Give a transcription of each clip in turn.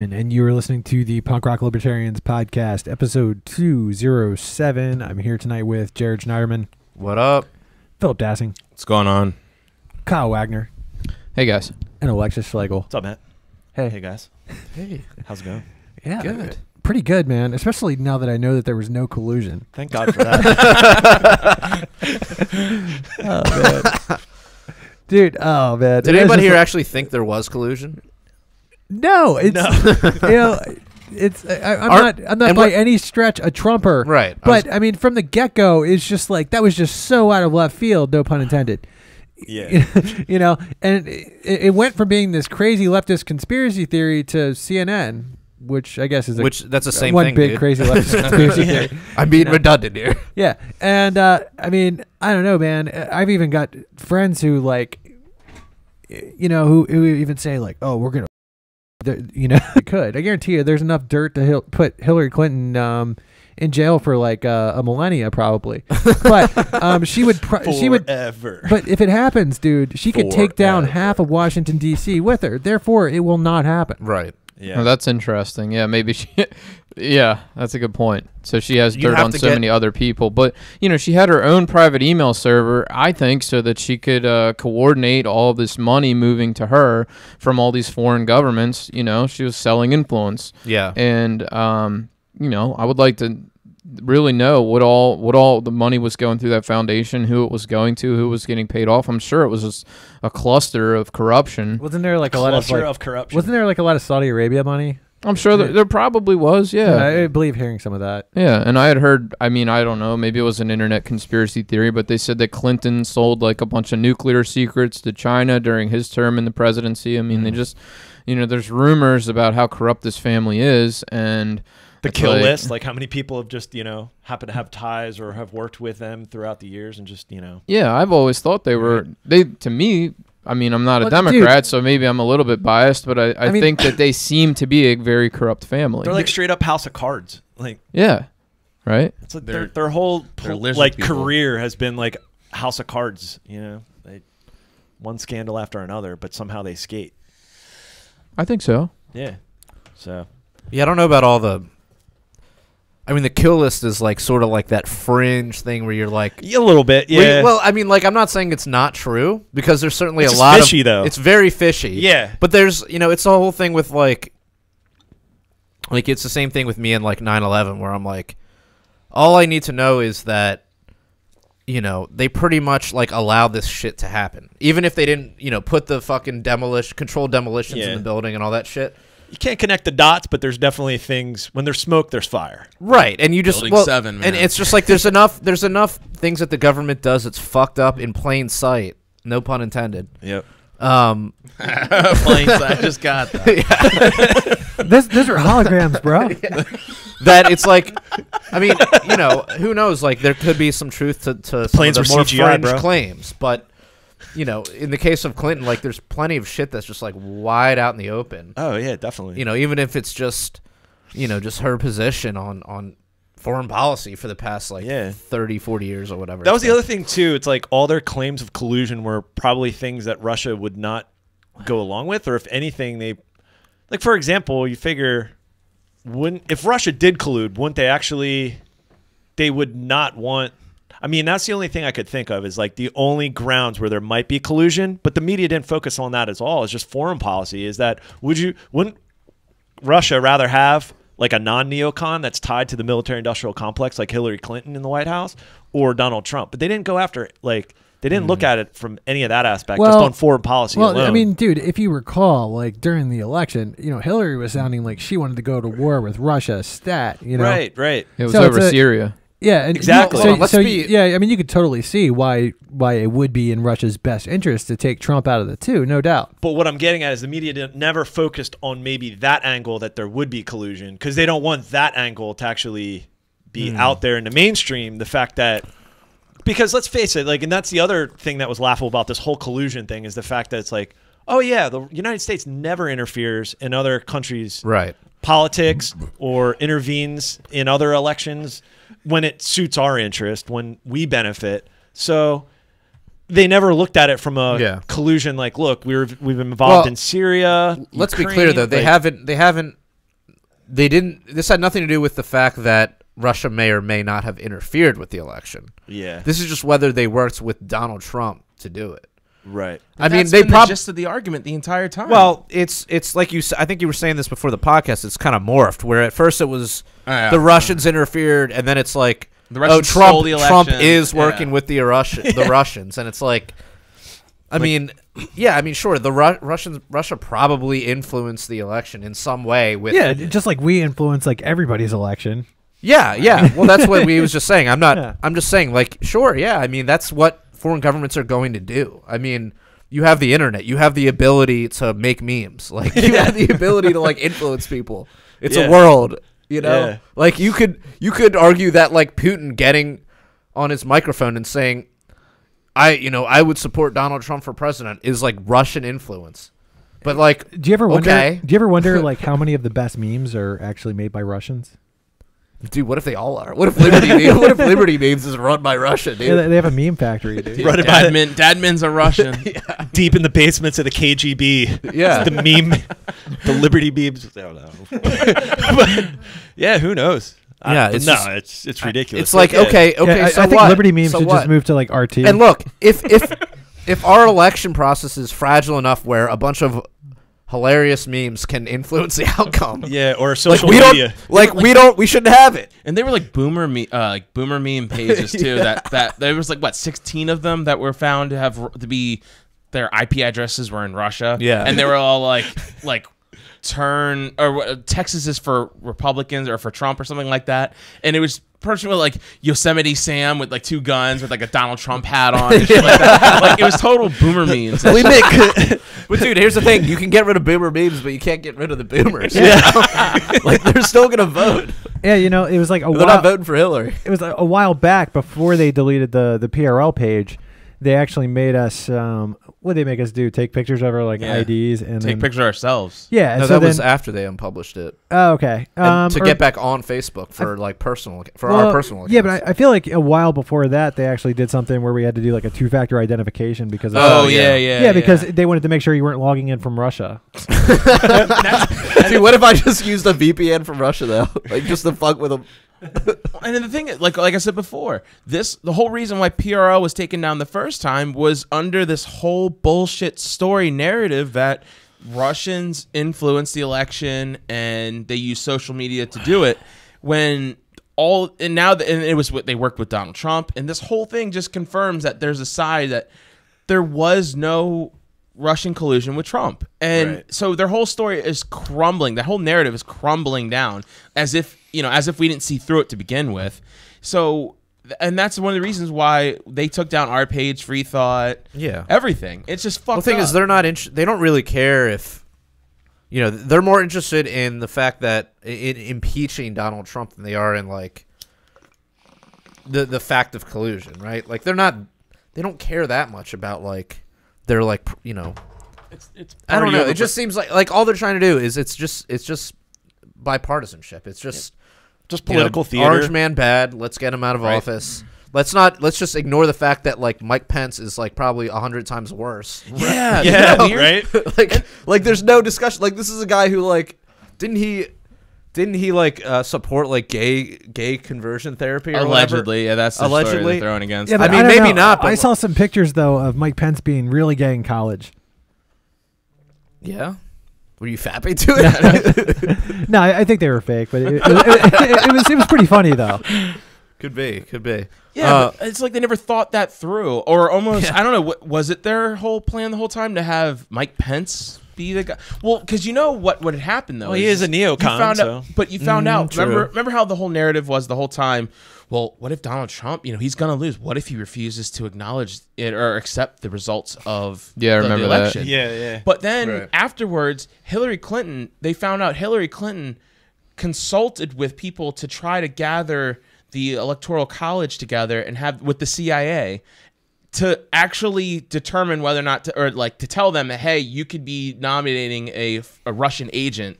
And you are listening to the Punk Rock Libertarians podcast, episode 207. I'm here tonight with Jared Schneiderman. What up? Philip Dassing. What's going on? Kyle Wagner. Hey, guys. And Alexis Schlegel. What's up, Matt? Hey. Hey, guys. Hey. How's it going? Yeah. Good. Pretty good, man. Especially now that I know that there was no collusion. Thank God for that. Oh, man. Dude, oh, man. Did anybody here actually think there was collusion? No, it's it's I'm not by any stretch a Trumper, Right. But I mean, from the get go, it's just like that was just so out of left field, no pun intended. Yeah. And it went from being this crazy leftist conspiracy theory to CNN, which I guess is that's the same one thing, big dude. crazy leftist conspiracy theory. I'm being redundant here. Yeah, and I mean, I don't know, man. I've even got friends who who even say like, "Oh, we're gonna." It could. I guarantee you, there's enough dirt to put Hillary Clinton in jail for like a millennia, probably. But she would. She would. But if it happens, dude, she could take down half of Washington D.C. with her. Therefore, it will not happen. Right. Yeah. Oh, that's interesting. Yeah, maybe she. Yeah, that's a good point. So she has dirt on so many other people, but she had her own private email server, I think, so that she could coordinate all this money moving to her from all these foreign governments. She was selling influence. Yeah. And I would like to really know what all the money was going through that foundation, who it was going to, who was getting paid off. I'm sure it was just a cluster of corruption. Wasn't there like a lot of corruption? Wasn't there like a lot of Saudi Arabia money? I'm sure there probably was, yeah. I believe hearing some of that. Yeah, and I had heard, I don't know, maybe it was an internet conspiracy theory, but they said that Clinton sold like a bunch of nuclear secrets to China during his term in the presidency. I mean, they just, there's rumors about how corrupt this family is, and the kill list, like how many people have just, happen to have ties or have worked with them throughout the years and just, Yeah, I've always thought to me, I'm not a Democrat, so maybe I'm a little bit biased, but I think that they seem to be a very corrupt family. They're like straight up House of Cards. Like, yeah, right? It's like their whole career has been like House of Cards, one scandal after another, but somehow they skate. I think so. Yeah. So. Yeah, I don't know about all the... the kill list is like sort of like that fringe thing where you're like... A little bit, yeah. I'm not saying it's not true, because there's certainly it's a lot fishy, though. It's very fishy. Yeah. But there's, it's the whole thing with like it's the same thing with me and like 9/11, where I'm like, all I need to know is that, they pretty much like allow this shit to happen. Even if they didn't, put the fucking controlled demolitions in the building and all that shit. You can't connect the dots, but there's definitely things. When there's smoke, there's fire. Right, and you just Building 7, man. And it's just like there's enough things that the government does that's fucked up in plain sight. No pun intended. Yep. Plain sight. I just got that. Those are holograms, bro. Yeah. That it's like, who knows? Like there could be some truth to some of the more CGI, fringe claims, but. In the case of Clinton, like there's plenty of shit that's just like wide out in the open. Oh yeah, definitely. Even if it's just, just her position on foreign policy for the past 30, 40 years or whatever. That was the other thing too. It's like all their claims of collusion were probably things that Russia would not go along with, or if anything, like for example, you figure if Russia did collude, wouldn't they actually? They would not want. That's the only thing I could think of is like the only grounds where there might be collusion, but the media didn't focus on that at all. It's just foreign policy. Is that wouldn't Russia rather have like a non-neocon that's tied to the military-industrial complex like Hillary Clinton in the White House or Donald Trump? But they didn't go after they didn't look at it from any of that aspect, just on foreign policy alone. Dude, if you recall, like during the election, Hillary was sounding like she wanted to go to war with Russia. Right. It was over Syria. Yeah, and exactly. You could totally see why it would be in Russia's best interest to take Trump out of the two, no doubt. But what I'm getting at is the media never focused on maybe that angle that there would be collusion because they don't want that angle to actually be out there in the mainstream. The fact that because let's face it, and that's the other thing that was laughable about this whole collusion thing is the fact that it's like, oh yeah, the United States never interferes in other countries' politics or intervenes in other elections when it suits our interest, when we benefit. So they never looked at it from a collusion like, look, we've been involved in Syria. Let's Ukraine. be clear though, they haven't they didn't. This had nothing to do with the fact that Russia may or may not have interfered with the election. Yeah. This is just whether they worked with Donald Trump to do it. Right. I mean, That's they been the probably gist of the argument the entire time. Well, it's like I think you were saying this before the podcast. It's kind of morphed. Where at first it was the Russians interfered, and then it's like, the Russians Trump stole the Trump election. is working with the Russians, and it's like, I mean, sure, the Russia probably influenced the election in some way. With just like we influence like everybody's election. Yeah. Well, that's what we was just saying. I'm not. Yeah. I'm just saying, like, sure, yeah. I mean, that's what foreign governments are going to do. I mean, you have the internet. You have the ability to make memes. Like, you have the ability to like influence people. It's a world, you know. Yeah. Like, you could argue that like Putin getting on his microphone and saying, I would support Donald Trump for president is like Russian influence. But like, Do you ever wonder? okay. Do you ever wonder like how many of the best memes are actually made by Russians? Dude, what if they all are? What if Liberty Memes is run by Russia, dude? Yeah, they have a meme factory, dude. Run it by Dadman's a Russian. deep in the basements of the KGB. Yeah. The meme, the Liberty memes. I don't know. But, yeah, who knows? Yeah, it's just- it's ridiculous. It's like, Yeah. okay, Yeah, so I think what? Liberty memes So should what? just move to like RT. And look, if our election process is fragile enough where a bunch of hilarious memes can influence the outcome, Yeah, or like social we media. we shouldn't have it. And they were like boomer meme pages too. that there was like 16 of them that were found to be their IP addresses were in Russia. Yeah. And they were all like turn or Texas is for Republicans or for Trump or something like that. And it was person with like Yosemite Sam with like 2 guns with like a Donald Trump hat on and shit like that. Like it was total boomer memes. We make, but dude, here's the thing: you can get rid of boomer memes, but you can't get rid of the boomers. Yeah. Like they're still gonna vote. yeah, it was like a They're not while. voting for Hillary. It was a while back before they deleted the PRL page. They actually made us. What did they make us do? Take pictures of our like Yeah. IDs and Take then, pictures ourselves. Yeah, No, so that then, was after they unpublished it. oh, okay. And to or- get back on Facebook for like personal, for well, our personal accounts. Yeah, but I feel like a while before that they actually did something where we had to do like a 2-factor identification because of Oh, yeah. yeah. because they wanted to make sure you weren't logging in from Russia. Dude, what if I just used a VPN from Russia though, like just to fuck with them? And then the thing, like I said before, the whole reason why PRL was taken down the first time was under this whole bullshit story narrative that Russians influenced the election and they used social media to do it. When it was what they worked with Donald Trump, and this whole thing just confirms that there's a side that there was no Russian collusion with Trump. And so their whole story is crumbling. The whole narrative is crumbling down as if we didn't see through it to begin with. So, and that's one of the reasons why they took down our page, Free Thought, Yeah. everything. It's just fucked The thing up. is, they're not. They don't really care if, they're more interested in the fact that in impeaching Donald Trump than they are in like the fact of collusion, right? Like they don't care that much about like they're like it's I don't know. part It of just seems like all they're trying to do is it's just bipartisanship. It's just political theater. Orange man bad. Let's get him out of office. Let's just ignore the fact that like Mike Pence is like probably 100 times worse. Yeah, Yeah, weird? right? like there's no discussion. Like this is a guy who like didn't he like support like gay conversion therapy or Allegedly, yeah, that's the story Allegedly. they're throwing against. Yeah, it. but I mean, don't maybe know. not, but I saw some pictures though of Mike Pence being really gay in college. Yeah. Were you fapping to it? No, I think they were fake, but it was pretty funny though. Could be. Yeah, but it's like they never thought that through, or almost. I don't know. Was it their whole plan the whole time to have Mike Pence be the guy? Well, because what had happened though. Well, he is a neocon, You found so. out, but you found out. true. Remember how the whole narrative was the whole time. Well, what if Donald Trump? He's gonna lose. What if he refuses to acknowledge it or accept the results of Yeah, I the remember that. election? Yeah. But then Right. afterwards, they found out Hillary Clinton consulted with people to try to gather the Electoral College together and have with the CIA to actually determine whether or not to tell them that, hey, you could be nominating a Russian agent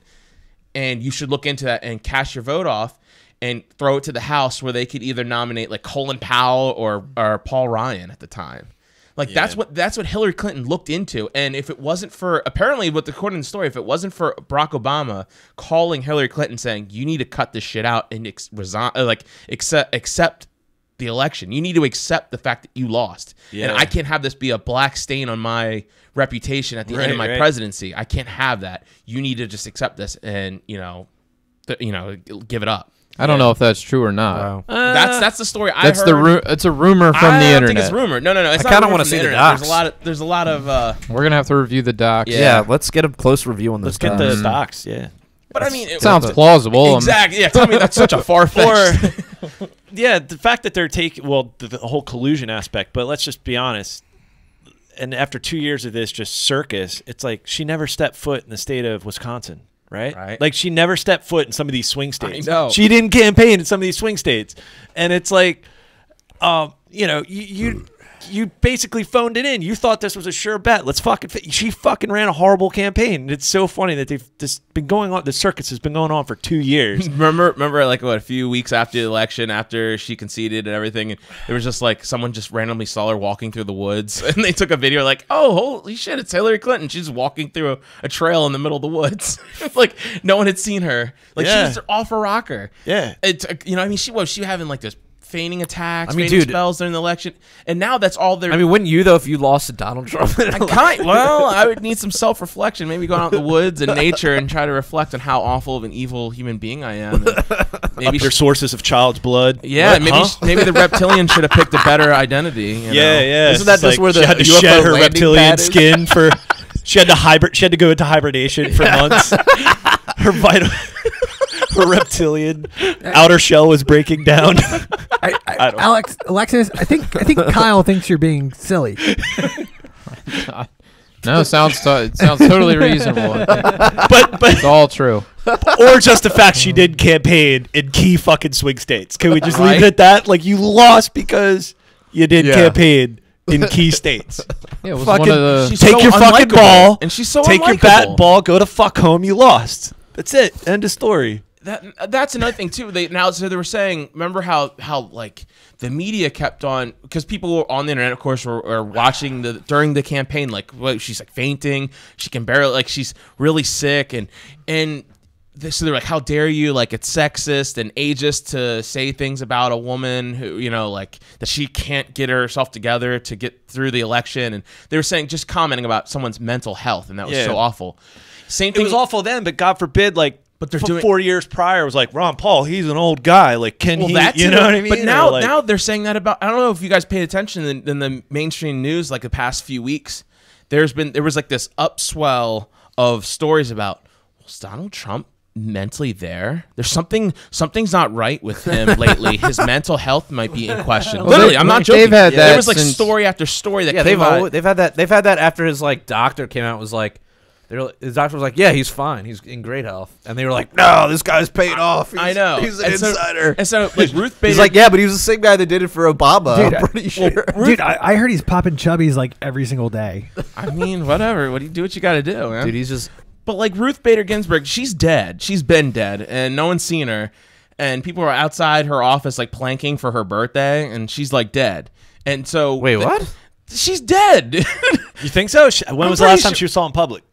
and you should look into that and cast your vote off and throw it to the House where they could either nominate like Colin Powell or Paul Ryan at the time. Like that's what Hillary Clinton looked into. And if it wasn't for, apparently what according to the story, if it wasn't for Barack Obama calling Hillary Clinton saying, you need to cut this shit out and accept the election. You need to accept the fact that you lost. And I can't have this be a black stain on my reputation at the end of my presidency. I can't have that. You need to just accept this and, give it up. I don't know if that's true or not. Wow. That's the story I heard. It's a rumor from the internet. I don't think it's rumor. No. It's I kind of want to see the docs. There's a lot of. We're gonna have to review the docs. Yeah, let's get a close review on this. Let's get the docs. Yeah. But I mean, it sounds plausible. Exactly. Yeah. Tell me that's such a far-fetched. Yeah, the fact that they're taking the whole collusion aspect. But let's just be honest. And after 2 years of this just circus, it's like she never stepped foot in the state of Wisconsin. Right? Like she never stepped foot in some of these swing states. I know. She didn't campaign in some of these swing states. And it's like, you basically phoned it in. You thought this was a sure bet. Let's fucking she fucking ran a horrible campaign. And it's so funny that this been going on. The circus has been going on for 2 years. remember like a few weeks after the election, after she conceded and everything, and it was just like someone just randomly saw her walking through the woods, and they took a video like, oh holy shit, it's Hillary Clinton. She's walking through a trail in the middle of the woods. Like no one had seen her. Like she was off her rocker. Yeah. It's she was having like this feigning attacks, feigning spells during the election, and now that's all they're. I mean, wouldn't you though if you lost to Donald Trump? I would need some self-reflection. Maybe go out in the woods and nature and try to reflect on how awful of an evil human being I am. And maybe their sources of child's blood. Yeah, maybe the reptilian should have picked a better identity. Yeah. Isn't that just where she the had to UFO shed her landing reptilian pad is? skin for? She had to go into hibernation for months. Her reptilian outer shell was breaking down. Alexis, I think Kyle thinks you're being silly. No, it sounds totally reasonable. But it's all true. Or just the fact she did campaign in key fucking swing states. Can we just leave it at that? Like you lost because you did campaign in key states. Yeah, it was one of the. Take your fucking ball, and she's so take your bat and ball, go to fuck home. You lost. That's it. End of story. That's another thing too. They were saying, remember how like the media kept on, because people were on the internet, of course, were watching during the campaign, like she's like fainting, she can barely, like she's really sick, and so they're like, how dare you, like it's sexist and ageist to say things about a woman who, like that she can't get herself together to get through the election, and they were saying, just commenting about someone's mental health, and that was so awful. Same thing. It was awful then, but God forbid, like. But they're doing 4 years prior was like Ron Paul. He's an old guy. Like, can he? You know what I mean? But now they're saying that about. I don't know if you guys paid attention in the mainstream news, like the past few weeks. There was like this upswell of stories about, was Donald Trump mentally there? There's something's not right with him lately. His mental health might be in question. Literally, I'm not joking. They've had that. There was like story after story that came out. They've had that after his like doctor came out and was like. His doctor was like, yeah, he's fine. He's in great health. And they were like, no, this guy's paid off. I know. He's an insider. And so, like, Ruth Bader... He's like, yeah, but he was the same guy that did it for Obama. Dude, I'm pretty sure. Dude, I heard he's popping chubbies like every single day. I mean, whatever. What do you do? What you got to do, man? Dude, he's just... But, like, Ruth Bader Ginsburg, she's dead. She's been dead, and no one's seen her. And people are outside her office, like, planking for her birthday, and she's, like, dead. And so... Wait, what? She's dead. You think so? When was the last time she was saw in public?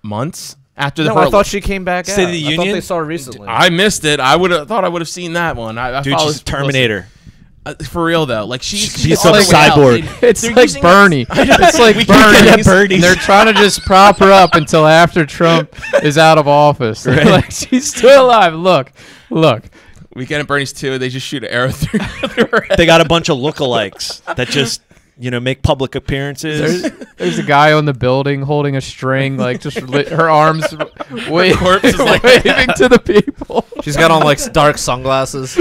Months after the. No, I thought she came back. State out. of the Union. I thought they saw her recently. I missed it. I thought I would have seen that one. Dude, she's a Terminator. For real though, like she's some cyborg. It's like Bernie. It's like Bernie. They're trying to just prop her up until after Trump is out of office. Right. Like she's still alive. Look. Weekend at Bernie's 2. They just shoot an arrow through her head. They got a bunch of lookalikes that just. Make public appearances. There's a guy on the building holding a string, like just her arms waving to the people. She's got on like dark sunglasses.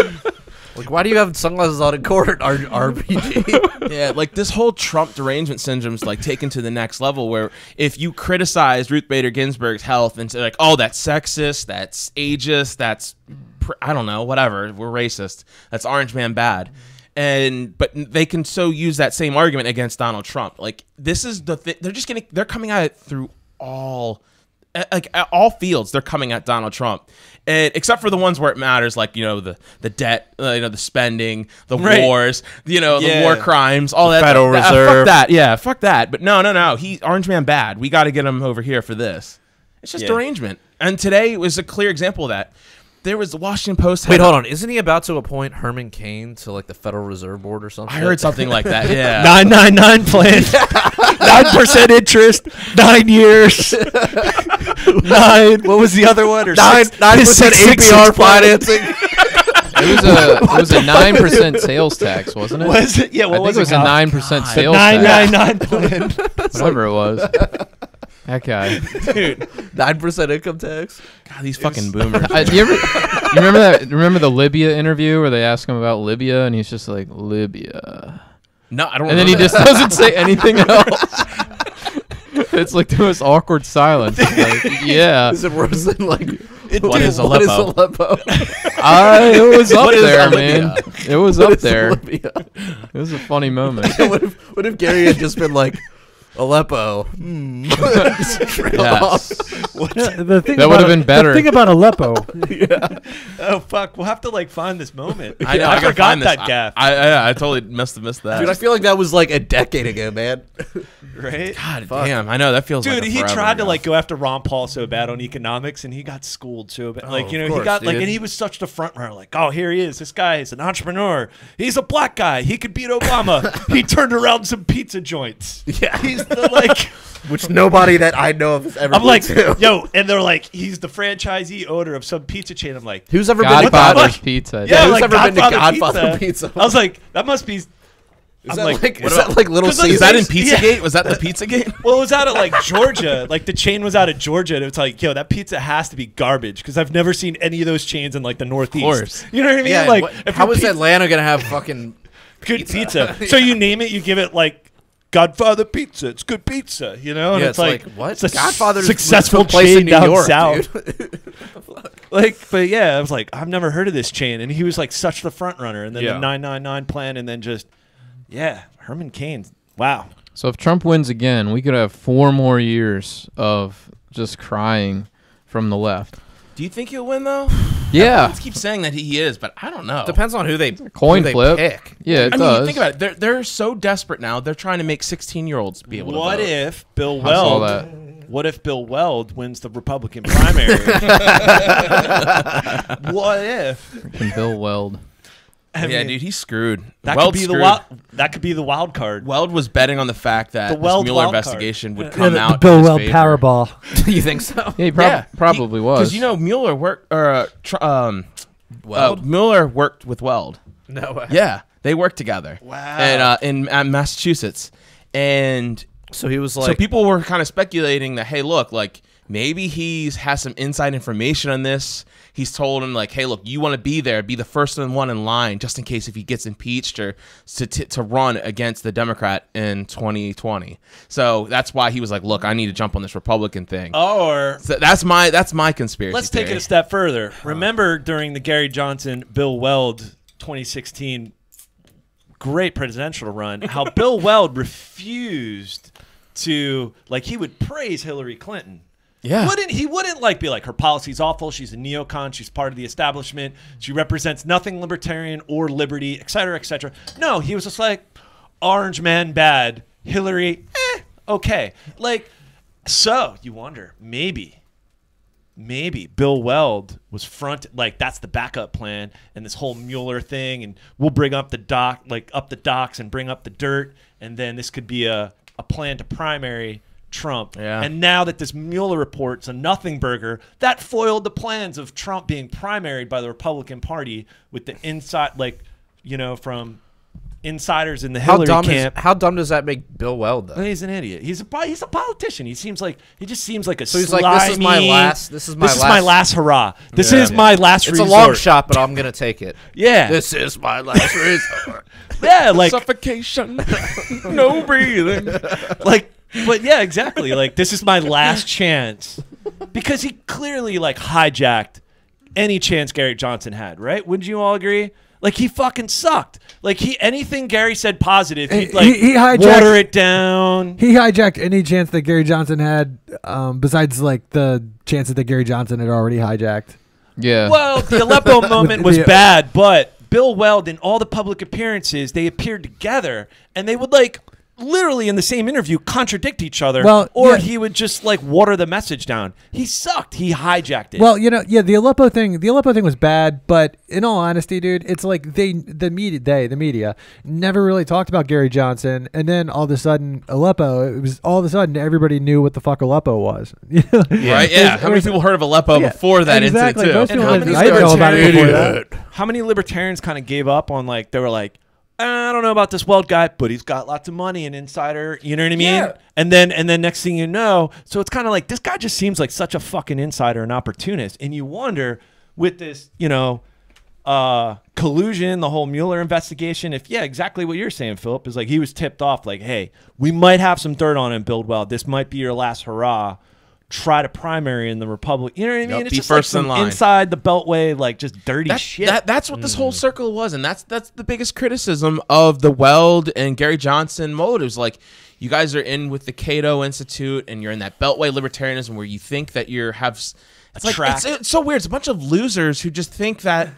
Like, why do you have sunglasses on in court at RPG? Yeah, like this whole Trump derangement syndrome is like taken to the next level, where if you criticize Ruth Bader Ginsburg's health and say like, oh, that's sexist, that's ageist, that's I don't know, whatever, we're racist, that's Orange Man bad. But they can so use that same argument against Donald Trump. Like this is they're coming at it through all like at all fields, they're coming at Donald Trump, and except for the ones where it matters, like the debt, the spending, the wars, the war crimes, all that. Federal Reserve. Fuck that. Yeah, fuck that. But no. Orange Man bad. We got to get him over here for this. It's just derangement. And today was a clear example of that. There was the Washington Post. Wait, hold on. Isn't he about to appoint Herman Cain to like the Federal Reserve Board or something? I heard something like that. Yeah. 999 plan. 9% interest. 9 years. 9. What was the other one? Or 9% APR financing. It was a 9% sales tax, wasn't it? Was it? Yeah. What I think was it was a 9% sales 999 tax. plan. Whatever it was. That guy. Dude, 9% income tax. God, these fucking boomers. You remember that? Remember the Libya interview where they ask him about Libya and he's just like, Libya. No, I don't. And then he just doesn't say anything else. It's like the most awkward silence. Like, yeah. Is it worse than like? What is What is Aleppo? Aleppo? It was up there, Libya? man. It was What up is there. Libya? It was a funny moment. What if Gary had just been like, Aleppo? Yes. The thing That would have been better. The thing about Aleppo. Oh fuck! We'll have to find this moment. I know. I gotta forgot find this. that gaff. I totally missed that. Dude, I feel like that was like a decade ago, man. Right? God damn. I know that feels. Dude, like he forever tried to ago. like go after Ron Paul so bad on economics, and he got schooled so bad. Like of he course, got like, dude. and he was such the front runner. Like, oh, here he is. This guy is an entrepreneur. He's a black guy. He could beat Obama. He turned around some pizza joints. Yeah. He's the like. Which nobody that I know of has ever. I'm been like, to. yo, and they're like, he's the franchisee owner of some pizza chain. I'm like, Who's ever been to Godfather's Godfather? Pizza. yeah, who's like ever been to Godfather Godfather Pizza? I was like, that must be. Is I'm that like, like, what is that like Little 'cause, like, Is Caesars? that in Pizzagate? Yeah. Was that the Pizzagate? Well, it was out of like Georgia. Like the chain was out of Georgia, and it's like, yo, that pizza has to be garbage because I've never seen any of those chains in like the Northeast. course. You know what I mean? Yeah, like, if how your is pizza- Atlanta gonna have fucking good pizza? So you name it, you give it like Godfather Pizza. It's good pizza, you know. And Yeah, it's it's like what? It's a Godfather's successful some place chain in New down York, south. dude. Like, but yeah, I was like, I've never heard of this chain, and he was like such the front runner, and then Yeah. the 999 plan, and then just Herman Cain. Wow. So if Trump wins again, we could have 4 more years of just crying from the left. Do you think he'll win though? Yeah. Let's keep saying that he is, but I don't know. Depends on who they Coin who they flip. pick. Yeah, it I does. mean, think about it. They're so desperate now. They're trying to make 16-year-olds be able to What vote. if Bill I saw Weld? that. What if Bill Weld wins the Republican primary? What if? Freaking Bill Weld. I Yeah, mean, dude, he's screwed. That Weld's could be screwed. the wild. That could be the wild card. Weld was betting on the fact that The this Weld Mueller wild card. investigation would Yeah, come the out. Bill in his Weld favor. Powerball. You think so? Yeah, he probably was. Because Mueller worked. Mueller worked with Weld. No way. Yeah, they worked together. Wow. And in Massachusetts, and So he was so like, people were kind of speculating that, hey, look, like maybe he's has some inside information on this. He's told him like, hey, look, you want to be there, be the first one in line, just in case if he gets impeached or to run against the Democrat in 2020. So that's why he was like, look, I need to jump on this Republican thing. Or So that's my conspiracy. let's take it a step further. Remember during the Gary Johnson, Bill Weld 2016 great presidential run, how Bill Weld refused to he would praise Hillary Clinton. Yeah. He wouldn't be like her policy's awful, she's a neocon, she's part of the establishment, she represents nothing libertarian or liberty, et cetera, et cetera. No, he was just like, orange man bad, Hillary, okay. So you wonder, maybe Bill Weld was that's the backup plan, and this whole Mueller thing, and we'll bring up the docks and bring up the dirt, and then this could be a plan to primary Trump. Yeah. And now that this Mueller report's a nothing burger, that foiled the plans of Trump being primaried by the Republican Party with the inside, from insiders in the Hillary camp. How dumb does that make Bill Weld though? He's an idiot. He's a politician. He just seems like a So he's slimy, like, this is my last. This is my last hurrah. This Yeah. is my last It's a resort. long shot, but I'm gonna take it. Yeah. This is my last resort. Yeah, Suffocation, no breathing. but yeah, exactly. This is my last chance. Because he clearly hijacked any chance Gary Johnson had, right? Wouldn't you all agree? Like, he fucking sucked. Like, anything Gary said positive, he'd he hijacked, water it down. He hijacked any chance that Gary Johnson had, besides like the chances that Gary Johnson had already hijacked. Yeah. Well, the Aleppo moment was bad, but Bill Weld, in all the public appearances, they appeared together, and they would like literally in the same interview contradict each other. Well, or yeah. he would just like water the message down. He sucked. He hijacked it. Well, the Aleppo thing was bad, but in all honesty, dude, it's like the media never really talked about Gary Johnson, and then all of a sudden Aleppo, it was all of a sudden everybody knew what the fuck Aleppo was. Right? Yeah. How many people heard of Aleppo before that exactly. incident too? Most people how many I didn't know about it before that. How many libertarians kind of gave up on like, they were like, I don't know about this Weld guy, but he's got lots of money and insider, you know what I mean? Yeah. And then next thing you know, so it's kind of like, this guy just seems like such a fucking insider and opportunist. And you wonder with this, collusion, the whole Mueller investigation, if exactly what you're saying, Philip, is like he was tipped off like, hey, we might have some dirt on him, Build Weld. This might be your last hurrah. Try to primary in the Republic. You know what I mean? Yep, It's be just first like in some line. inside the Beltway, like just dirty shit. That's what this whole circle was, and that's the biggest criticism of the Weld and Gary Johnson motives. Like, you guys are in with the Cato Institute, and you're in that Beltway libertarianism where you think that it's so weird. It's a bunch of losers who just think that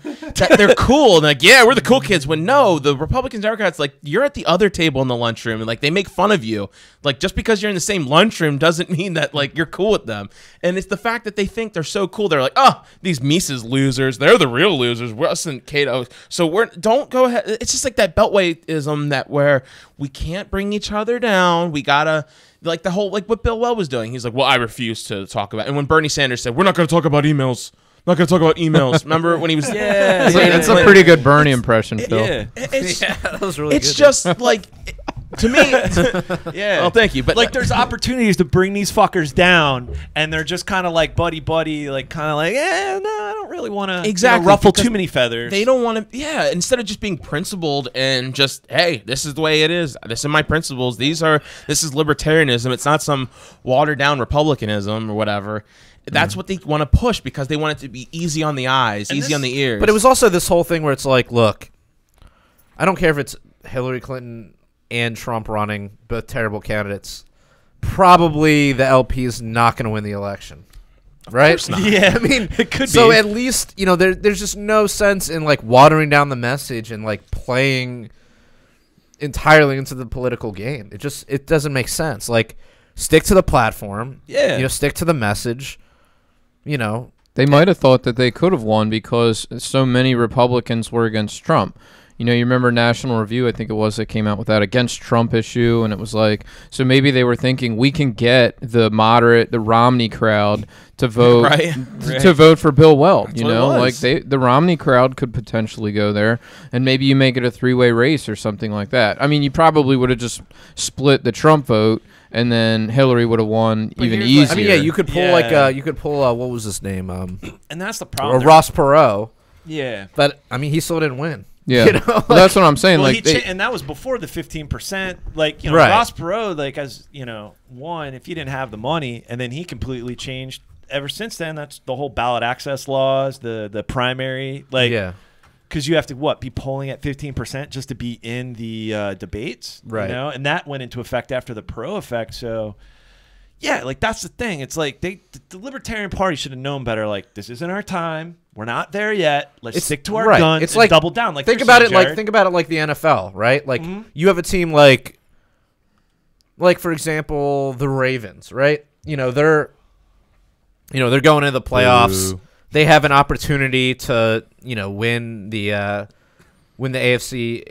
they're cool and like, yeah, we're the cool kids. When no, the Republicans, Democrats, like, you're at the other table in the lunchroom and like they make fun of you. Like, just because you're in the same lunchroom doesn't mean that like you're cool with them. And it's the fact that they think they're so cool. They're like, oh, these Mises losers, they're the real losers. We're us and Cato. So don't go ahead. It's just like that Beltwayism that where we can't bring each other down. We gotta. Like the whole, like what Bill Weld was doing. He's like, well, I refuse to talk about. And when Bernie Sanders said, we're not going to talk about emails. Not going to talk about emails. Remember when he was? It's a pretty good Bernie impression, Phil. Yeah. That was really good. It's just like, to me, Yeah. well, thank you. But like, there's opportunities to bring these fuckers down, and they're just kind of like buddy, like kind of like, no, I don't really want to ruffle too many feathers. They don't want to, instead of just being principled and just, hey, this is the way it is. This is my principles. This is libertarianism. It's not some watered down republicanism or whatever. That's what they want to push because they want it to be easy on the eyes, easy on the ears. But it was also this whole thing where it's like, look, I don't care if it's Hillary Clinton and Trump running, both terrible candidates. Probably the LP is not going to win the election, right? Of course not. Yeah, I mean, it could so be. at least there's just no sense in like watering down the message and like playing entirely into the political game. It doesn't make sense. Like, stick to the platform. Yeah. Stick to the message. They might have thought that they could have won because so many Republicans were against Trump. You remember National Review, I think it was, that came out with that against Trump issue, and it was like, so maybe they were thinking we can get the Romney crowd to vote to vote for Bill Weld. That's what it was. Like the Romney crowd could potentially go there, and maybe you make it a three-way race or something like that. I mean, you probably would have just split the Trump vote, and then Hillary would have won even easier. I mean, yeah, you could pull what was his name? And that's the Or problem. Ross Perot. Yeah. But I mean, he still didn't win. Yeah, well, that's what I'm saying. Well, like, and that was before the 15%. Like, Right. Ross Perot, like, as won if he didn't have the money, and then he completely changed. Ever since then, that's the whole ballot access laws, the primary, like, Yeah. because you have to be polling at 15% just to be in the debates, Right. And that went into effect after the Perot effect. So, yeah, like, that's the thing. It's like the Libertarian Party should have known better. Like, this isn't our time. We're not there yet. Let's stick to our guns. It's and like double down. Like, think about it like the NFL, right? Like you have a team like for example the Ravens, right? They're going into the playoffs. Ooh. They have an opportunity to win the AFC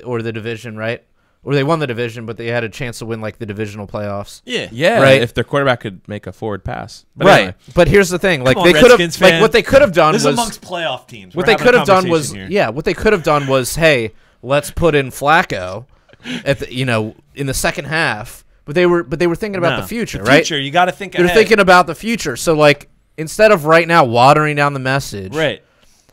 or the division, right? Or they won the division, but they had a chance to win like the divisional playoffs. Yeah, Right. if their quarterback could make a forward pass. But Right. anyway. But here's the thing, like Come on, they could have Redskins like fan. what they could have done This was is amongst playoff teams. what We're they having could a have done was conversation here. what they could have done was, hey, let's put in Flacco at the, in the second half. But they were thinking about the future, right? Future, you got to think They're ahead. thinking about the future. So like instead of right now watering down the message, right.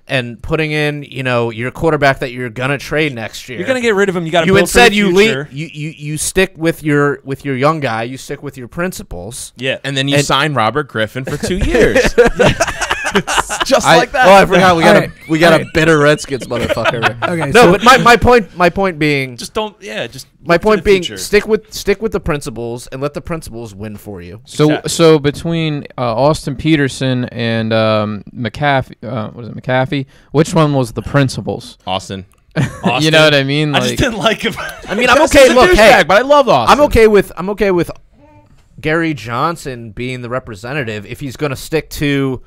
and putting in your quarterback that you're gonna trade next year, You're gonna get rid of him. You got to. you instead for the future. you stick with your young guy. You stick with your principles. Yeah, And then you sign Robert Griffin for 2 years. Just like that. Oh, I forgot. We got All a bitter Redskins motherfucker. Okay, No, so but my point being, Just don't. Yeah, just. my look to point the being, future. stick with the principles and let the principles win for you. So Exactly. so between Austin Peterson and McAfee, was it McAfee? Which one was the principals? Austin. You know what I mean? I just didn't like him. I mean, I'm Because okay. he's a Look, hey, douchebag, but I love Austin. I'm okay with Gary Johnson being the representative if he's going to stick to,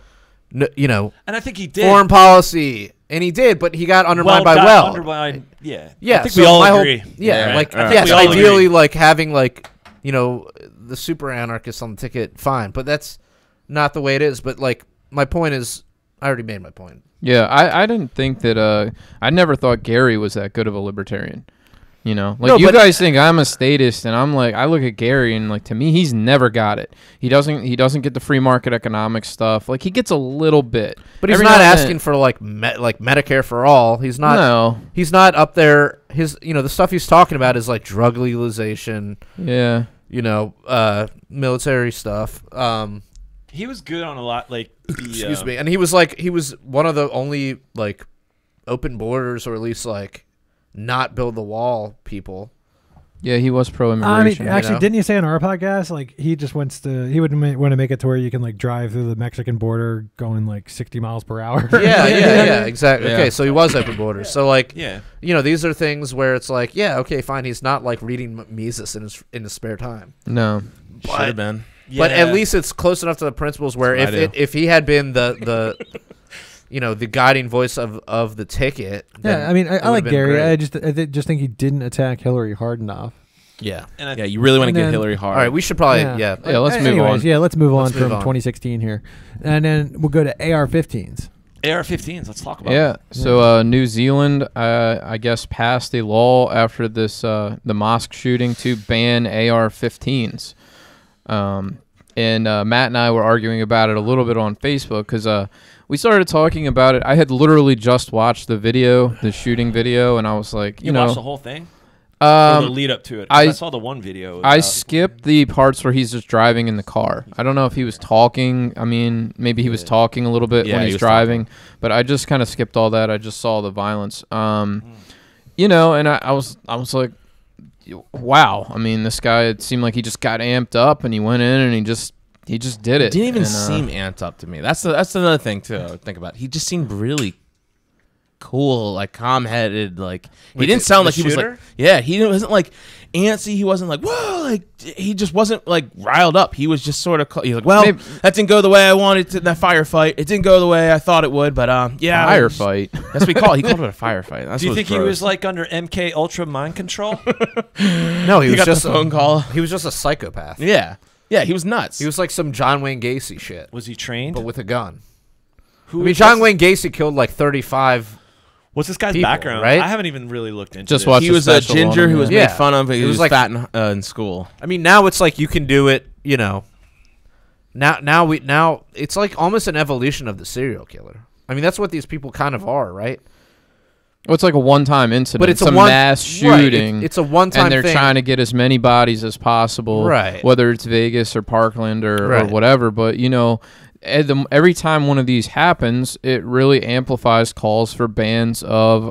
you know, And I think he did. foreign policy, and he did, but he got undermined by well. Undermined. Yeah. Yeah, I think so we all my whole- agree. yeah, Yeah, like right. yes, We all ideally, agree. like having like you know the super anarchist on the ticket, fine, but that's not the way it is. But like my point is, I already made my point. Yeah, I didn't think that. I never thought Gary was that good of a libertarian. You know, like No, you but- guys think I'm a statist, and I'm like, I look at Gary, and like to me, he's never got it. He doesn't get the free market economics stuff. Like he gets a little bit, But he's Every not now and asking then- for like Medicare for all. He's not. No, He's not up there. The stuff he's talking about is like drug legalization. yeah, Military stuff. He was good on a lot. Like the, Excuse me. And he was one of the only like open borders, or at least like not build the wall people. yeah, he was pro I mean, immigration. actually, know? didn't you say on our podcast, like he just wants to, he would want to make it to where you can like drive through the Mexican border going like 60 miles per hour. Yeah, exactly. Yeah. Okay, so he was open borders. So like, yeah. these are things where it's like, yeah, okay, fine. He's not like reading Mises in his spare time. No, Should have been. But at Yeah. least it's close enough to the principles where That's what I do. if he had been the the guiding voice of the ticket. then Yeah, I mean, it I would've like been Gary. great. I just think he didn't attack Hillary hard enough. Yeah. And I, Yeah, you really want to And get then- Hillary hard. All right, we should probably Yeah, let's move Anyways, on. Yeah, let's move on Let's from move on. 2016 here, and then we'll go to AR-15s. AR-15s. Let's talk about. yeah. So New Zealand, I guess, passed a law after this the mosque shooting to ban AR-15s. And Matt and I were arguing about it a little bit on Facebook because we started talking about it. I had literally just watched the shooting video, and I was like, You watched the whole thing? Or the um, lead up to it? 'Cause I- I saw the one video. I about- skipped the parts where he's just driving in the car. I don't know if he was talking. I mean, maybe he was talking a little bit Yeah, when he he's was driving, but I just kind of skipped all that. I just saw the violence. And I was like, wow. I mean, this guy, it seemed like he just got amped up and he went in and he just did it. It didn't even And, seem amped up to me. That's another thing too. I would think about. He just seemed really cool, like calm-headed. Like he Wait, didn't the- sound the like he was like, shooter? yeah, he wasn't like antsy. He wasn't like, whoa, like he just wasn't like riled up. He was just sort of. He's like, well, Maybe- that didn't go the way I wanted to. That firefight, it didn't go the way I thought it would. But yeah, firefight. That's what he called. He called it a firefight. That's Do you what think he was like under MK Ultra mind control? No, he He was got just the phone call. He was just a psychopath. Yeah, he was nuts. He was like some John Wayne Gacy shit, Was he trained? but with a gun. Who I mean, was John this- Wayne Gacy killed like 35. What's this guy's people, background? right? I haven't even really looked into Just this. watch He the was a special ginger on him, who was yeah. made Yeah. fun of. He It was was like- fat in school. I mean, now it's like you can do it. Now it's like almost an evolution of the serial killer. I mean, that's what these people kind of are, right? Well, it's like a one-time incident. But it's a a one- mass right, shooting. it's a one-time and they're thing. trying to get as many bodies as possible, Right. whether it's Vegas or Parkland or Right. whatever. But every time one of these happens, it really amplifies calls for bans of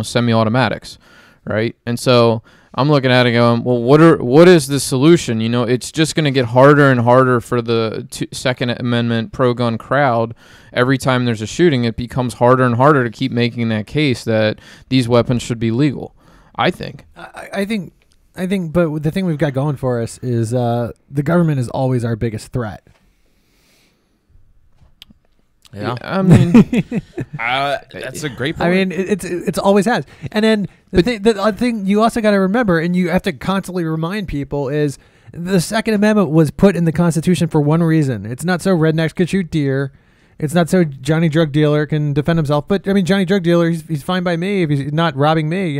semi-automatics, right? And so I'm looking at it going, well, what is the solution? It's just going to get harder and harder for the Second Amendment pro-gun crowd. Every time there's a shooting, it becomes harder and harder to keep making that case that these weapons should be legal, I think. I think, but the thing we've got going for us is the government is always our biggest threat. Yeah. I mean, That's a great point. I mean, it's always has. And then the other thing you also got to remember, and you have to constantly remind people, is the Second Amendment was put in the Constitution for one reason. It's not so rednecks could shoot deer. It's not so Johnny drug dealer can defend himself. But I mean, Johnny drug dealer, he's fine by me if he's not robbing me.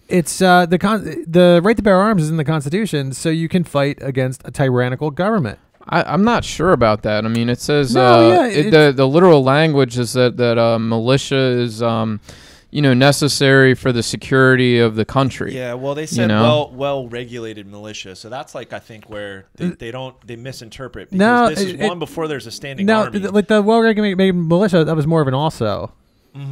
It's the right to bear arms is in the Constitution, so you can fight against a tyrannical government. I'm not sure about that. I mean, it says No, yeah, the literal language is that militia is necessary for the security of the country. Yeah, well, they said well-regulated militia, so that's like I think where they misinterpret because this is one before there's a standing army. Like the well-regulated militia, that was more of an also.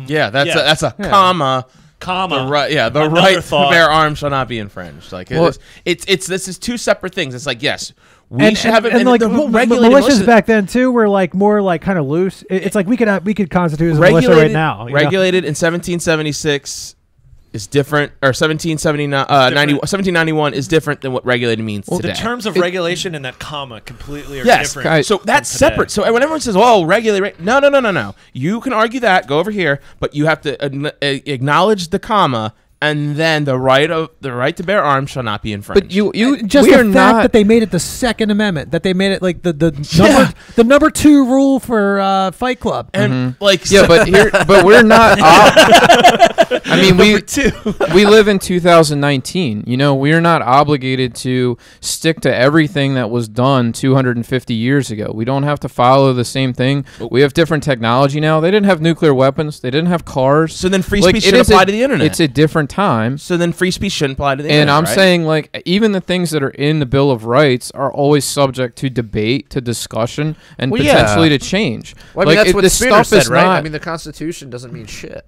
Yeah, that's a comma. The right to bear arms shall not be infringed. Like it's this is two separate things. It's like yes, we should have it. And like militias back then too were like more like kind of loose. It's like we could constitute as a militia right now. Regulated in 1776 is different, or 1791 is different than what regulated means today. The terms of regulation and that comma completely are different. So that's separate. So when everyone says, "Oh, regulate," no. You can argue that. Go over here, but you have to acknowledge the comma. And then the right to bear arms shall not be infringed. But you just the fact that they made it the Second Amendment, that they made it like the number 2 rule for Fight Club, and but we're not. I mean, we live in 2019. We're not obligated to stick to everything that was done 250 years ago. We don't have to follow the same thing. We have different technology now. They didn't have nuclear weapons. They didn't have cars. So then free speech should apply to the internet. It's a different time. So then free speech shouldn't apply to the internet. And I'm saying, like, even the things that are in the Bill of Rights are always subject to debate, to discussion, and potentially to change. Well, I mean, that's what Spooner said, right? I mean, the Constitution doesn't mean shit.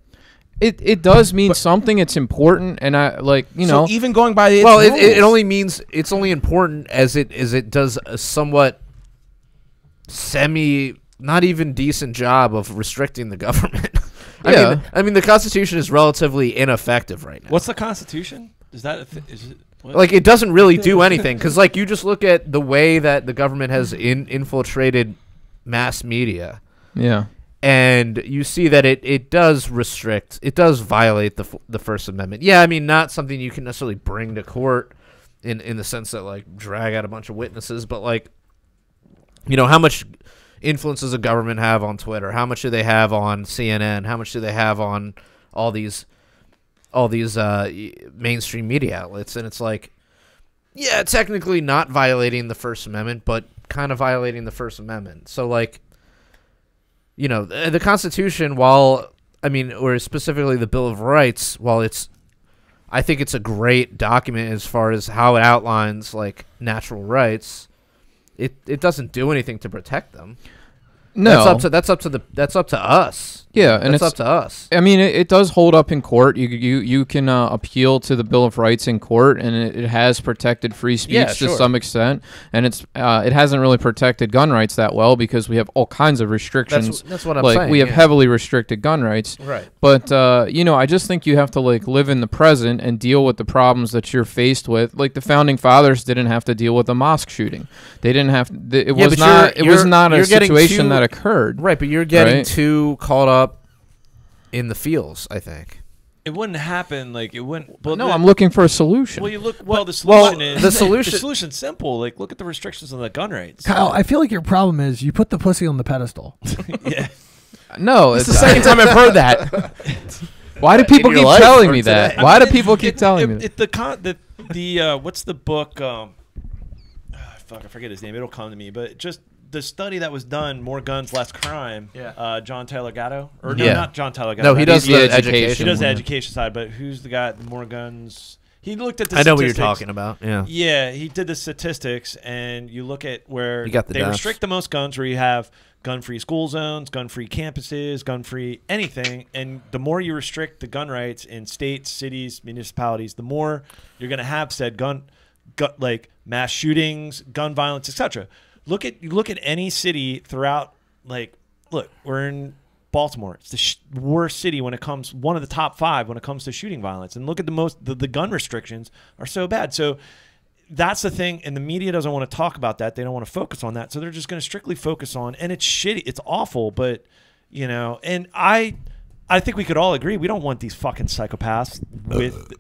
It does mean something. It's important, and So even going by the rules. It only means it's only important as it does a somewhat not even decent job of restricting the government. I mean, the Constitution is relatively ineffective right now. What's the Constitution? Is it like it doesn't really do anything because like you just look at the way that the government has infiltrated mass media. Yeah. And you see that it does violate the First Amendment. Yeah, I mean, not something you can necessarily bring to court in the sense that like drag out a bunch of witnesses, but like, how much influence does the government have on Twitter? How much do they have on CNN? How much do they have on all these mainstream media outlets? And it's like, yeah, technically not violating the First Amendment, but kind of violating the First Amendment. So like, the Constitution, or specifically the Bill of Rights, I think it's a great document as far as how it outlines natural rights. It doesn't do anything to protect them. No, that's up to us. Yeah, and it's up to us. I mean, it does hold up in court. You can appeal to the Bill of Rights in court, and it has protected free speech to some extent. And it hasn't really protected gun rights that well because we have all kinds of restrictions. That's what I'm saying. We have heavily restricted gun rights. Right. But I just think you have to live in the present and deal with the problems that you're faced with. Like the founding fathers didn't have to deal with a mosque shooting. They didn't have. It was not a situation that occurred. Right, but you're getting too caught up in the feels, I think. It wouldn't happen. Like it wouldn't. Well, I'm looking for a solution. Well, the solution the solution's simple. Like look at the restrictions on the gun rights. Kyle, I feel like your problem is you put the pussy on the pedestal. Yeah. No, it's the second time I've heard that. Why do people keep telling me that? Why do people keep telling me that? What's the book? I forget his name. It'll come to me. But just the study that was done, More Guns, Less Crime. Yeah. John Taylor Gatto, not John Taylor Gatto. No, he does the education. He does the education side. But who's the guy? The More Guns. He looked at the. I know what you're talking about. Yeah. Yeah, he did the statistics, and you look at where they restrict the most guns, where you have gun-free school zones, gun-free campuses, gun-free anything, and the more you restrict the gun rights in states, cities, municipalities, the more you're going to have said gun like mass shootings, gun violence, etc. Look at any city throughout. Look, we're in Baltimore. It's the worst city when it comes, one of the top 5 when it comes to shooting violence. And look at the gun restrictions are so bad. So that's the thing, and the media doesn't want to talk about that. They don't want to focus on that. So they're just going to strictly focus on, and it's shitty. It's awful, but and I think we could all agree we don't want these fucking psychopaths with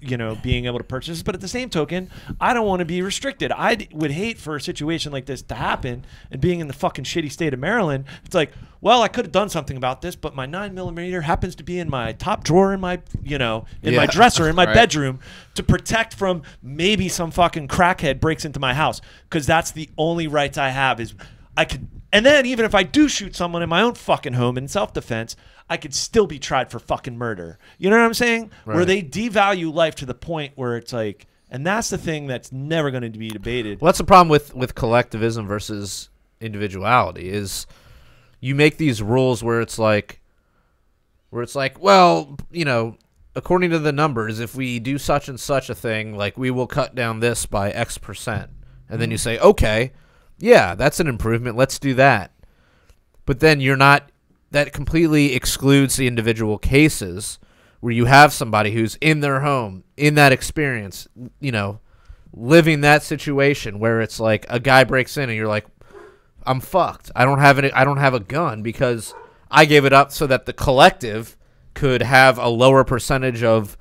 being able to purchase. But at the same token, I don't want to be restricted. I would hate for a situation like this to happen. And being in the fucking shitty state of Maryland, it's like, well, I could have done something about this, but my 9mm happens to be in my top drawer in my my dresser in my bedroom to protect from maybe some fucking crackhead breaks into my house, because that's the only rights I have. Is I could And then even if I do shoot someone in my own fucking home in self-defense, I could still be tried for fucking murder. You know what I'm saying? Right. Where they devalue life to the point where it's like, and that's the thing that's never going to be debated. Well, that's the problem with collectivism versus individuality is you make these rules where it's like, well, you know, according to the numbers, if we do such and such a thing, like we will cut down this by X%. And then you say, okay, yeah, that's an improvement. Let's do that. But then that completely excludes the individual cases where you have somebody who's in their home, in that experience, you know, living that situation where it's like a guy breaks in and you're like, I'm fucked. I don't have a gun because I gave it up so that the collective could have a lower percentage of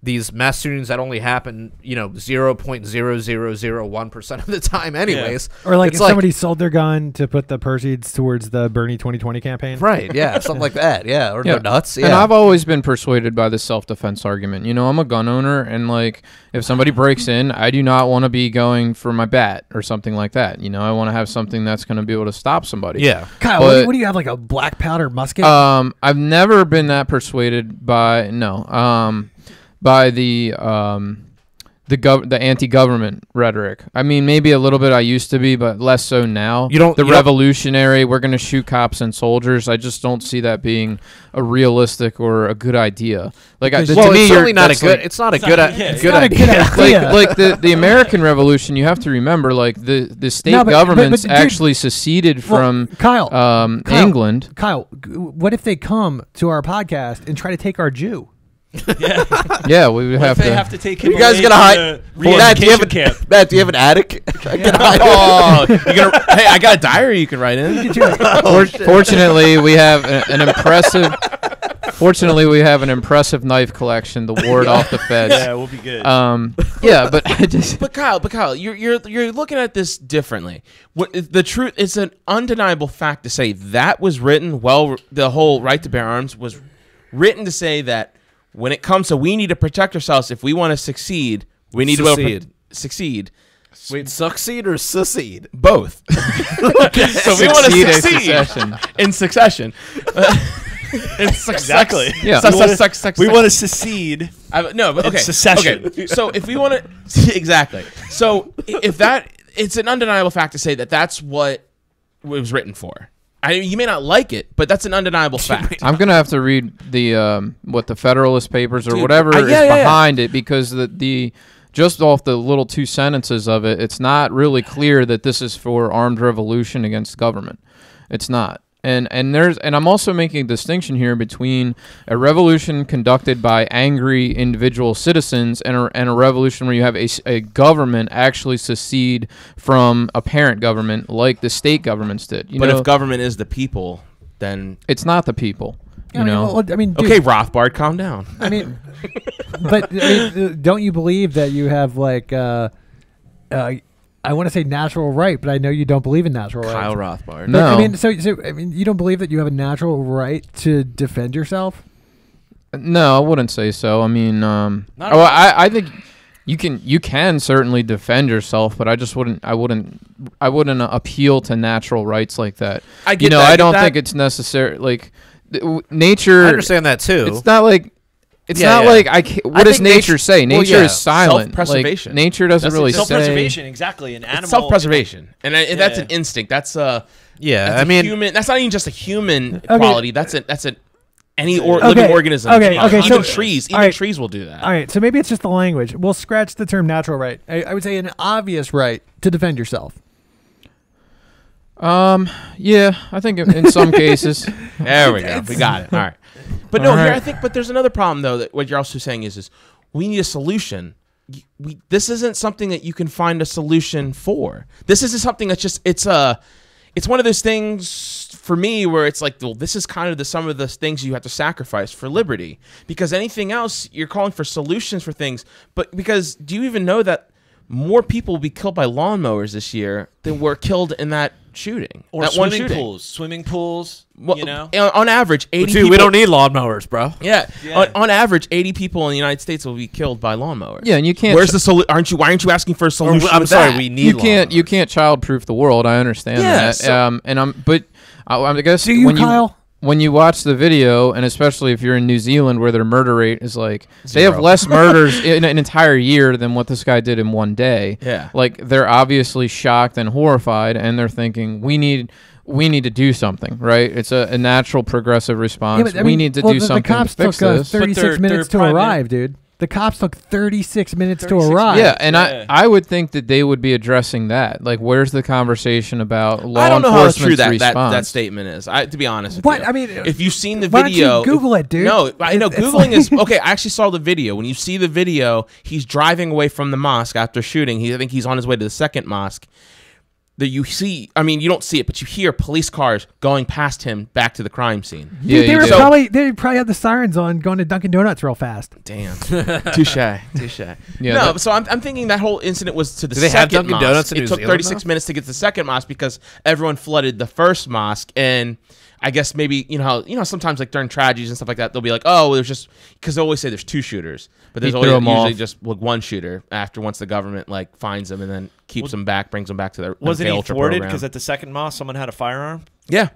these mass shootings that only happen, you know, 0.0001% of the time anyways. Or like it's if somebody sold their gun to put the proceeds towards the Bernie 2020 campaign. Right, yeah, something like that, yeah, or they're nuts, yeah. And I've always been persuaded by the self-defense argument. You know, I'm a gun owner, and like if somebody breaks in, I do not want to be going for my bat or something like that. You know, I want to have something that's going to be able to stop somebody. Yeah. Kyle, what do you have, like a black powder musket? I've never been that persuaded by by the anti-government rhetoric. I mean, maybe a little bit I used to be, but less so now. Revolutionary, we're going to shoot cops and soldiers. I just don't see that being a realistic or a good idea. Like, to me, it's certainly not a good. It's not a good idea. Like the American Revolution, you have to remember, like the state governments actually seceded from England. Kyle, what if they come to our podcast and try to take our Jew? Yeah, we would have to. They have to take him. You guys gonna hide? Matt, do you have an attic? Hey, I got a diary you can write in. Fortunately, we have an impressive. Fortunately, we have an impressive knife collection to ward off the feds. Yeah, we'll be good. Yeah, but I just. But Kyle, you're looking at this differently. The truth, it's an undeniable fact to say that was written. Well, the whole right to bear arms was written to say that. When it comes to we need to protect ourselves, if we want to succeed, we need to succeed. Wait, succeed or secede? Both. So we want to succeed in succession. Exactly. Yeah. We want to secede. No, but okay. Secession. Okay. So if we want to, exactly. So if that, it's an undeniable fact to say that that's what it was written for. You may not like it, but that's an undeniable fact. I'm gonna have to read the what the Federalist Papers or whatever is behind it, because the just off the little 2 sentences of it, it's not really clear that this is for armed revolution against government. It's not. And I'm also making a distinction here between a revolution conducted by angry individual citizens and a revolution where you have a government actually secede from a parent government like the state governments did. But if government is the people, then it's not the people. You know. Dude, okay, Rothbard, calm down. I mean, but don't you believe that you have like I want to say natural right, but I know you don't believe in natural right. Kyle Rothbard. No. I mean, so I mean, you don't believe that you have a natural right to defend yourself? No, I wouldn't say so. I mean, I think you can certainly defend yourself, but I wouldn't appeal to natural rights like that. I get I don't think it's necessary. Like nature, I understand that too. It's not like. It's not like what does nature say? Nature is silent. Self-preservation. Like, nature doesn't really say. Self-preservation, exactly. An animal. It's self-preservation, and that's an instinct. That's I mean, human. That's not even just a human quality. That's any living organism. Okay. Even trees. Even trees will do that. All right. So maybe it's just the language. We'll scratch the term natural right. I would say an obvious right to defend yourself. Yeah, I think in some cases. There we go. We got it. All right. But no, here I think. But there's another problem though. That what you're also saying is we need a solution. This isn't something that you can find a solution for. This isn't something that's just. It's one of those things for me where it's like, well, this is kind of some of the things you have to sacrifice for liberty. Because anything else, you're calling for solutions for things. But because do you even know that more people will be killed by lawnmowers this year than were killed in that shooting. Or that swimming one shooting. pools. Swimming pools, Well, you know? on average, 80 Dude, people. we don't need lawnmowers, bro. Yeah. Yeah. On average, 80 people in the United States will be killed by lawnmowers. Yeah, and you can't. Where's the solution? Why aren't you asking for a solution? I'm with sorry, that? we need. You can't childproof the world. I understand Yeah, that. so- But I guess Do you, Kyle? when you watch the video, and especially if you're in New Zealand where their murder rate is like they have Zero. less murders in an entire year than what this guy did in one day. Yeah. Like they're obviously shocked and horrified, and they're thinking we need to do something, right? It's a natural progressive response. I we mean, need to well, do the something cops to fix took this. 36 they're minutes to private- arrive, dude. The cops took 36 minutes to 36 arrive. Yeah, and Yeah. I would think that they would be addressing that. Like, where's the conversation about law I don't know how true enforcement's that response? statement is. To be honest with What? you. I mean, if you've seen the why don't you video, Google it, dude? No, I know It's Googling like- is okay. I actually saw the video. When you see the video, he's driving away from the mosque after shooting. I think he's on his way to the second mosque. That you see, I mean, you don't see it, but you hear police cars going past him back to the crime scene. Yeah, Dude, you do. they probably had the sirens on going to Dunkin' Donuts real fast. Damn, touche. Yeah, No, so I'm thinking that whole incident was to the Do they have second Dunkin' mosque. Donuts in It New took Zealand 36 minutes to get to the second mosque because everyone flooded the first mosque, and I guess maybe you know sometimes like during tragedies and stuff like that they'll be like, oh, there's just because they always say there's two shooters, but there's He always threw 'em usually off. just like one shooter after once the government like finds them and then keeps them back, brings them back to their Wasn't he ultra thwarted program. because at the second mosque someone had a firearm? Yeah.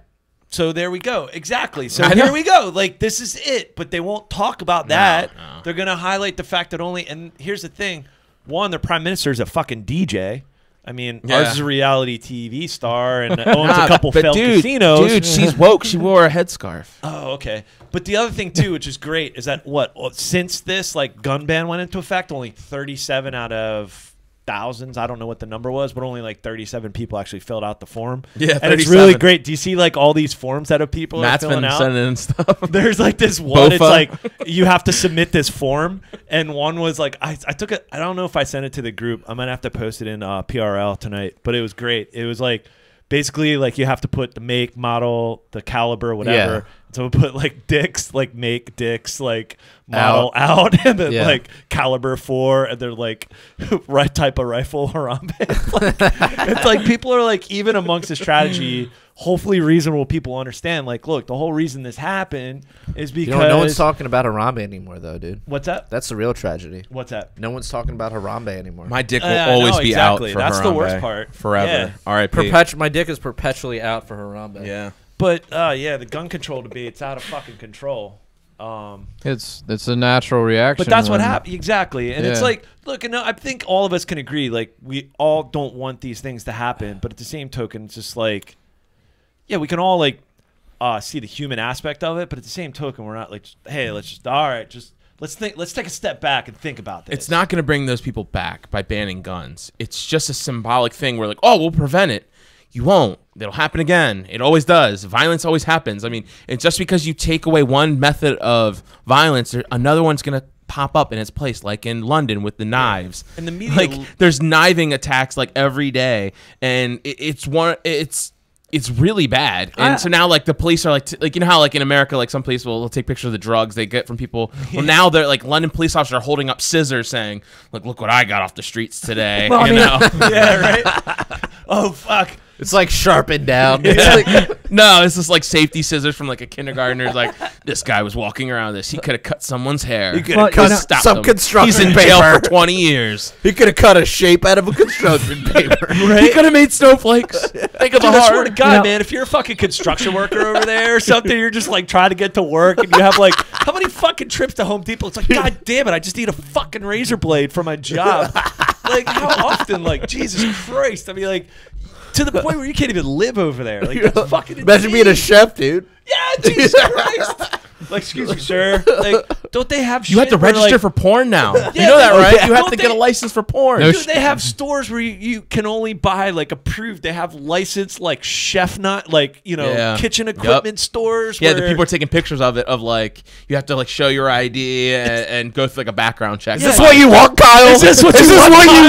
So there we go. Exactly. So I know. here we go. Like this is it, but they won't talk about that. no. They're gonna highlight the fact that only. And here's the thing: one, their prime minister is a fucking DJ. I mean, Yeah. ours is a reality TV star and owns a couple but failed dude, casinos. Dude, she's woke. She wore a headscarf. Oh, okay. But the other thing too, which is great, is that since this like gun ban went into effect, only 37 out of thousands, I don't know what the number was, but only like 37 people actually filled out the form. Yeah, and it's 37. really great. Do you see like all these forms that people Matt's are filling been out? sending in stuff. There's like this one. It's Bofa. like you have to submit this form, and one was like I took it. I don't know if I sent it to the group. I might have to post it in PRL tonight. But it was great. It was like basically like you have to put the make, model, the caliber, whatever. Yeah. So we put like dicks, like make dicks, like model out, and then Yeah. like caliber 4, and they're like right type of rifle Harambe. It's like people are like even amongst the strategy. Hopefully, reasonable people understand. Like, look, the whole reason this happened is because No one's talking about Harambe anymore, though, dude. What's that? That's the real tragedy. What's that? No one's talking about Harambe anymore. My dick will Yeah, always no, be exactly. out for That's the Harambe. worst part. Forever. Yeah. R.I.P. My dick is perpetually out for Harambe. Yeah. But yeah, the gun control debate's out of fucking control. It's a natural reaction. But that's what when- happened exactly, and it's Yeah. like, look, and I think all of us can agree. Like, we all don't want these things to happen, but at the same token, it's just like, yeah, we can all like see the human aspect of it, but at the same token, we're not like, hey, let's take a step back and think about this. It's not going to bring those people back by banning guns. It's just a symbolic thing where like, oh, we'll prevent it. You won't. It'll happen again. It always does. Violence always happens. I mean, it's just because you take away one method of violence, another one's going to pop up in its place, like in London with the knives. And the media, like, there's kniving attacks like every day, and it's really bad. And so now like the police are like you know how like in America like some police will take pictures of the drugs they get from people. Well, now they're like London police officers are holding up scissors saying, look what I got off the streets today. Well, I you mean- know? yeah, right. Oh fuck. It's like sharpened down. No, it's just like safety scissors from like a kindergartner. Like, this guy was walking around this. He could have cut someone's hair. He could Well, have you know, stopped some him. construction He's in jail paper. for 20 years. He could have cut a shape out of a construction paper. He could have made snowflakes. Think of the Dude, I swear heart. to God, You know- man, if you're a fucking construction worker over there or something, you're just like trying to get to work and you have like, how many fucking trips to Home Depot? It's like, God damn it, I just need a fucking razor blade for my job. Like, how often? Like, Jesus Christ. I mean, like, to the point where you can't even live over there. Like, that's fucking Imagine being a insane. chef, dude. Yeah, Jesus Christ. Like, excuse me, sir. Like, don't they have You have to shit where, register like, for porn now. Yeah, you know that, they- right? yeah. You have Don't to get a they- license for porn. No Dude, they have stores where you can only buy like approved. They have licensed like chef, not like Yeah. kitchen Yep. equipment stores. Yeah, where, the people are taking pictures of it, of like, you have to like show your ID and go through like a background check. Is this What you want, Kyle? Is this what you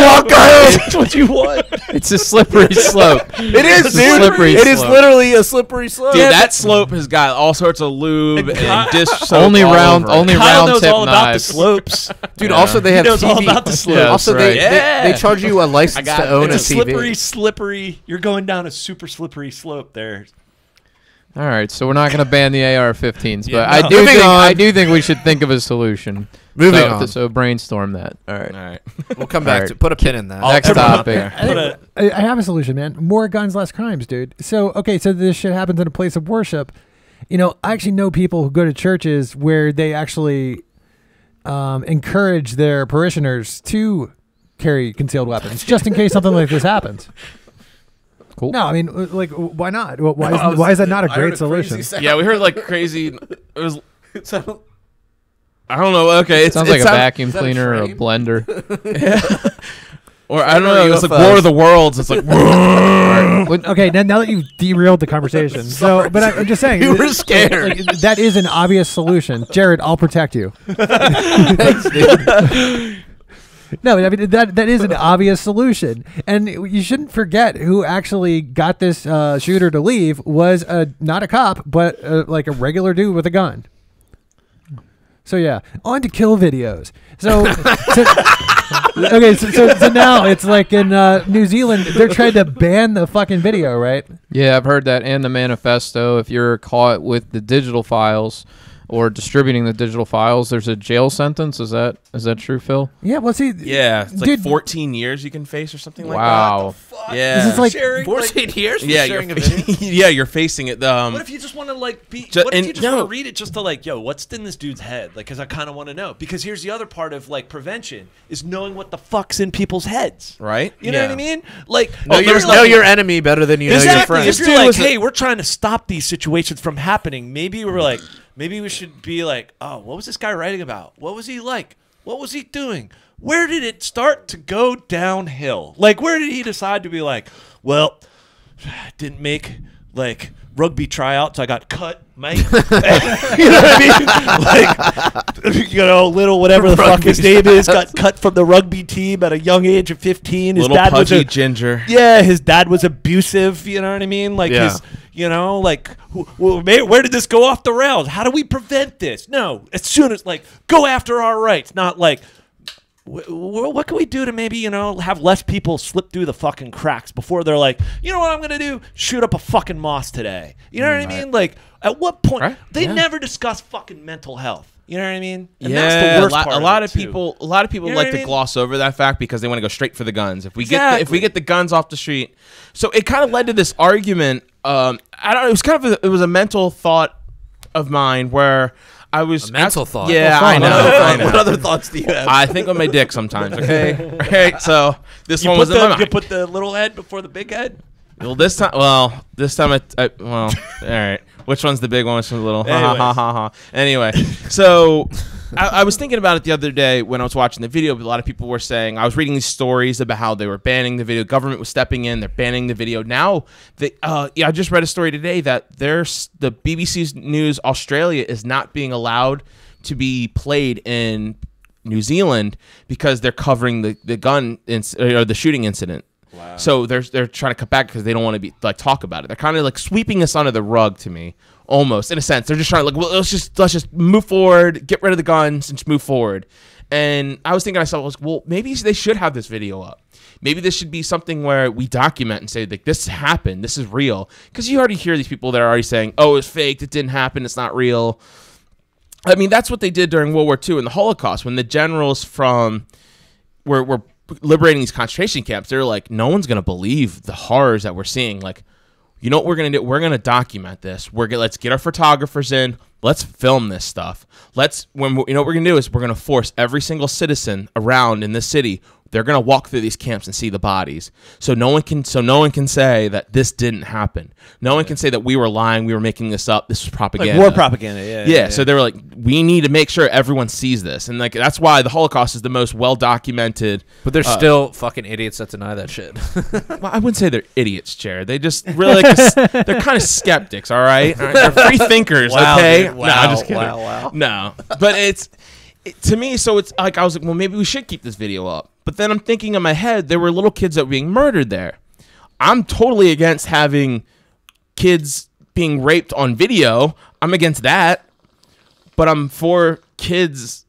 want, Kyle? Is this what you want? It's a slippery slope. It is, It's a dude. slippery It is slope. literally a slippery slope. Dude, that slope has got all sorts of lube And and dish soap only all round over it. only Kyle round knows tip all about the knives. slopes. Dude, Yeah. also they He have knows TV. all about the slopes. Yeah, Also, that's they charge you a license to own it's a TV. slippery. You're going down a super slippery slope there. All right, so we're not going to ban the AR-15s, Yeah, but no. Moving I do think we should think of a solution. Moving so, on. So brainstorm that. All right. All right. We'll come back Alright. to put a pin in that. Next everyone up topic. there. I have a solution, man. More guns, less crimes, dude. So, okay, so this shit happens in a place of worship. You know, I actually know people who go to churches where they actually encourage their parishioners to carry concealed weapons, just in case something like this happens. Cool. No, I mean, like, why not? Why is that not a great solution? Yeah, we heard like crazy. It was. I don't know. Okay, Sounds like a vacuum is that a cleaner or a train? blender. Or I don't know. It's like UFOs. War of the Worlds. It's like. Okay, now that you've derailed the conversation, so but I'm just saying, You were scared. like, that is an obvious solution. Jared, I'll protect you. Thanks, dude. No, I mean that is an obvious solution, and you shouldn't forget who actually got this shooter to leave was not a cop, but like a regular dude with a gun. So yeah, on to kill videos. So okay, so now it's like in New Zealand, they're trying to ban the fucking video, right? Yeah, I've heard that, and the manifesto. If you're caught with the digital files or distributing the digital files, there's a jail sentence. Is that true, Phil? Yeah, well, see, Yeah, it's like Dude. 14 years you can face or something like Wow. that. Yeah. This is like Sharing, 14 years for yeah, sharing a you're, video? yeah, you're facing it. What if you just want to like be? Ju- what if and- you just no. want to read it just to like, yo, what's in this dude's head? Like, because I kind of want to know. Because here's the other part of like prevention is knowing what the fuck's in people's heads. right? You know what I mean? Like, Know your enemy better than you know your exactly. friends. If you're like, hey, we're trying to stop these situations from happening, maybe we're like, maybe we should be like, oh, what was this guy writing about? What was he like? What was he doing? Where did it start to go downhill? Like, where did he decide to be like, well, I didn't make like rugby tryouts, I got cut, mate. You know what I mean? Like, you know, little whatever the fuck his name is, got cut from the rugby team at a young age of 15. His Little dad was pudgy a ginger. yeah, his dad was abusive. You know what I mean? Like Yeah. his, you know, like where did this go off the rails? How do we prevent this? No, as soon as like go after our rights, not like what can we do to maybe, you know, have less people slip through the fucking cracks before they're like, you know what I'm gonna do? Shoot up a fucking mosque today. You know what I mean? Like at what point Right. they Yeah. never discuss fucking mental health. You know what I mean? And Yeah, that's the worst part a lot it, of too. people, You know like what I to mean? gloss over that fact because they want to go straight for the guns. If we get Exactly. the guns off the street, so it kind of led to this argument. I don't know. It was kind of it was a mental thought of mine where I was A mental thought. Yeah, Mental I know. thought. I know. What other thoughts do you have? I think with my dick sometimes. Okay, right. So this one was in my mind. You put the little head before the big head. Well, this time all right. Which one's the big one? Which one's the little? Ha ha ha ha ha. Anyway, so I was thinking about it the other day when I was watching the video. A lot of people were saying, I was reading these stories about how they were banning the video. Government was stepping in. They're banning the video. Now, I just read a story today that the BBC's News Australia is not being allowed to be played in New Zealand because they're covering the gun or the shooting incident. Wow. So they're trying to cut back because they don't want to be like talk about it. They're kind of like sweeping this under the rug to me, almost in a sense. They're just trying to like, well, let's just move forward, get rid of the guns, and just move forward. And I was thinking to myself, I was well, maybe they should have this video up. Maybe this should be something where we document and say like this happened, this is real. Because you already hear these people that are already saying, oh, it's faked, it didn't happen, it's not real. I mean, that's what they did during World War II and the Holocaust when the generals from were liberating these concentration camps. They're like, no one's gonna believe the horrors that we're seeing. Like, you know what we're gonna do? We're gonna document this. Let's get our photographers in. Let's film this stuff. You know what we're gonna do is we're gonna force every single citizen around in this city. They're gonna walk through these camps and see the bodies. So no one can say that this didn't happen. No one can say that we were lying. We were making this up. This was propaganda. Like war propaganda, Yeah, so they were like, we need to make sure everyone sees this. And like that's why the Holocaust is the most well-documented. But there's still fucking idiots that deny that shit. Well, I wouldn't say they're idiots, Jared. They just really, they're kind of skeptics, all right? They're free thinkers, Wow, okay? dude. No, I'm just kidding. Wow. No, but to me, so it's like, I was like, well, maybe we should keep this video up. But then I'm thinking in my head, there were little kids that were being murdered there. I'm totally against having kids being raped on video. I'm against that. But I'm for kids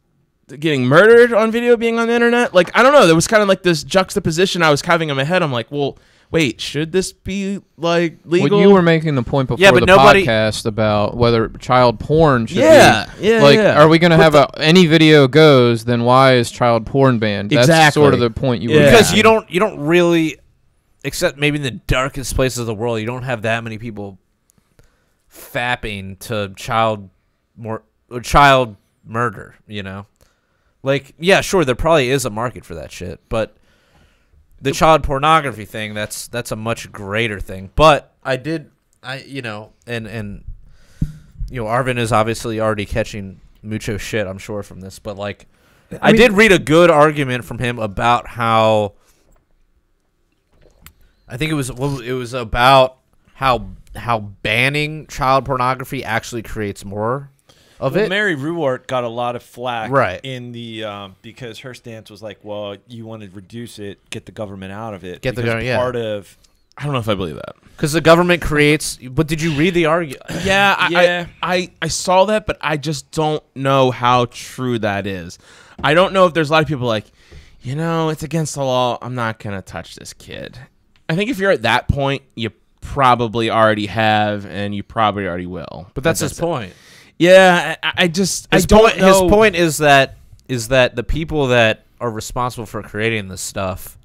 getting murdered on video being on the internet. Like, I don't know. There was kind of like this juxtaposition I was having in my head. I'm like, well, wait, should this be like legal? Well, you were making the point before the podcast about whether child porn should be. Are we going to have any video goes? Then why is child porn banned? That's sort of the point you were because you don't really, except maybe in the darkest places of the world, you don't have that many people fapping to child murder. You know, like yeah, sure, there probably is a market for that shit, but the child pornography thing, that's a much greater thing. But you know, and you know, Arvin is obviously already catching mucho shit, I'm sure, from this. But like, I did read a good argument from him about how I think it was about how banning child pornography actually creates more of it. Mary Ruwart got a lot of flack in the because her stance was like, well, you want to reduce it, get the government out of it. Get the government part of. I don't know if I believe that. Because the government creates. But did you read the argument? Yeah, I saw that, but I just don't know how true that is. I don't know if there's a lot of people like, you know, it's against the law. I'm not gonna touch this kid. I think if you're at that point, you probably already have, and you probably already will. But that's his point. Yeah, I just I don't know. His point is that the people that are responsible for creating this stuff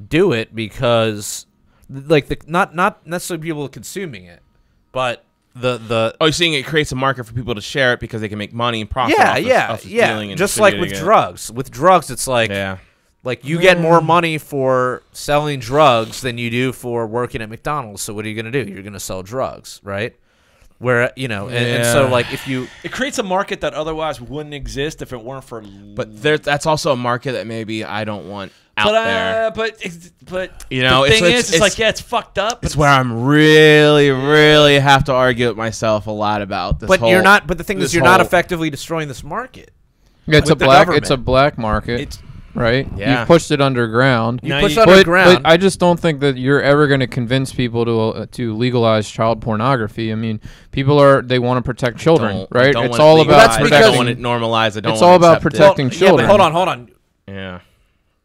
do it because, like, not necessarily people consuming it, but the you're seeing it creates a market for people to share it because they can make money and profit. Yeah. Just like with drugs. With drugs, it's like like you get more money for selling drugs than you do for working at McDonald's. So what are you gonna do? You're gonna sell drugs, right? Where, you know, and so, like, if you... It creates a market that otherwise wouldn't exist if it weren't for... But that's also a market that maybe I don't want out there. But you know, the thing is, it's like, yeah, it's fucked up. It's where I'm really have to argue with myself a lot about this you're not... But the thing is, you're not effectively destroying this market. Yeah, it's a black market. Right? Yeah. You've pushed it underground. Underground. But I just don't think that you're ever going to convince people to legalize child pornography. I mean, they want to protect children, right? It's all about protecting. I don't want it normalized. It's all about protecting children. Yeah, but hold on. Yeah.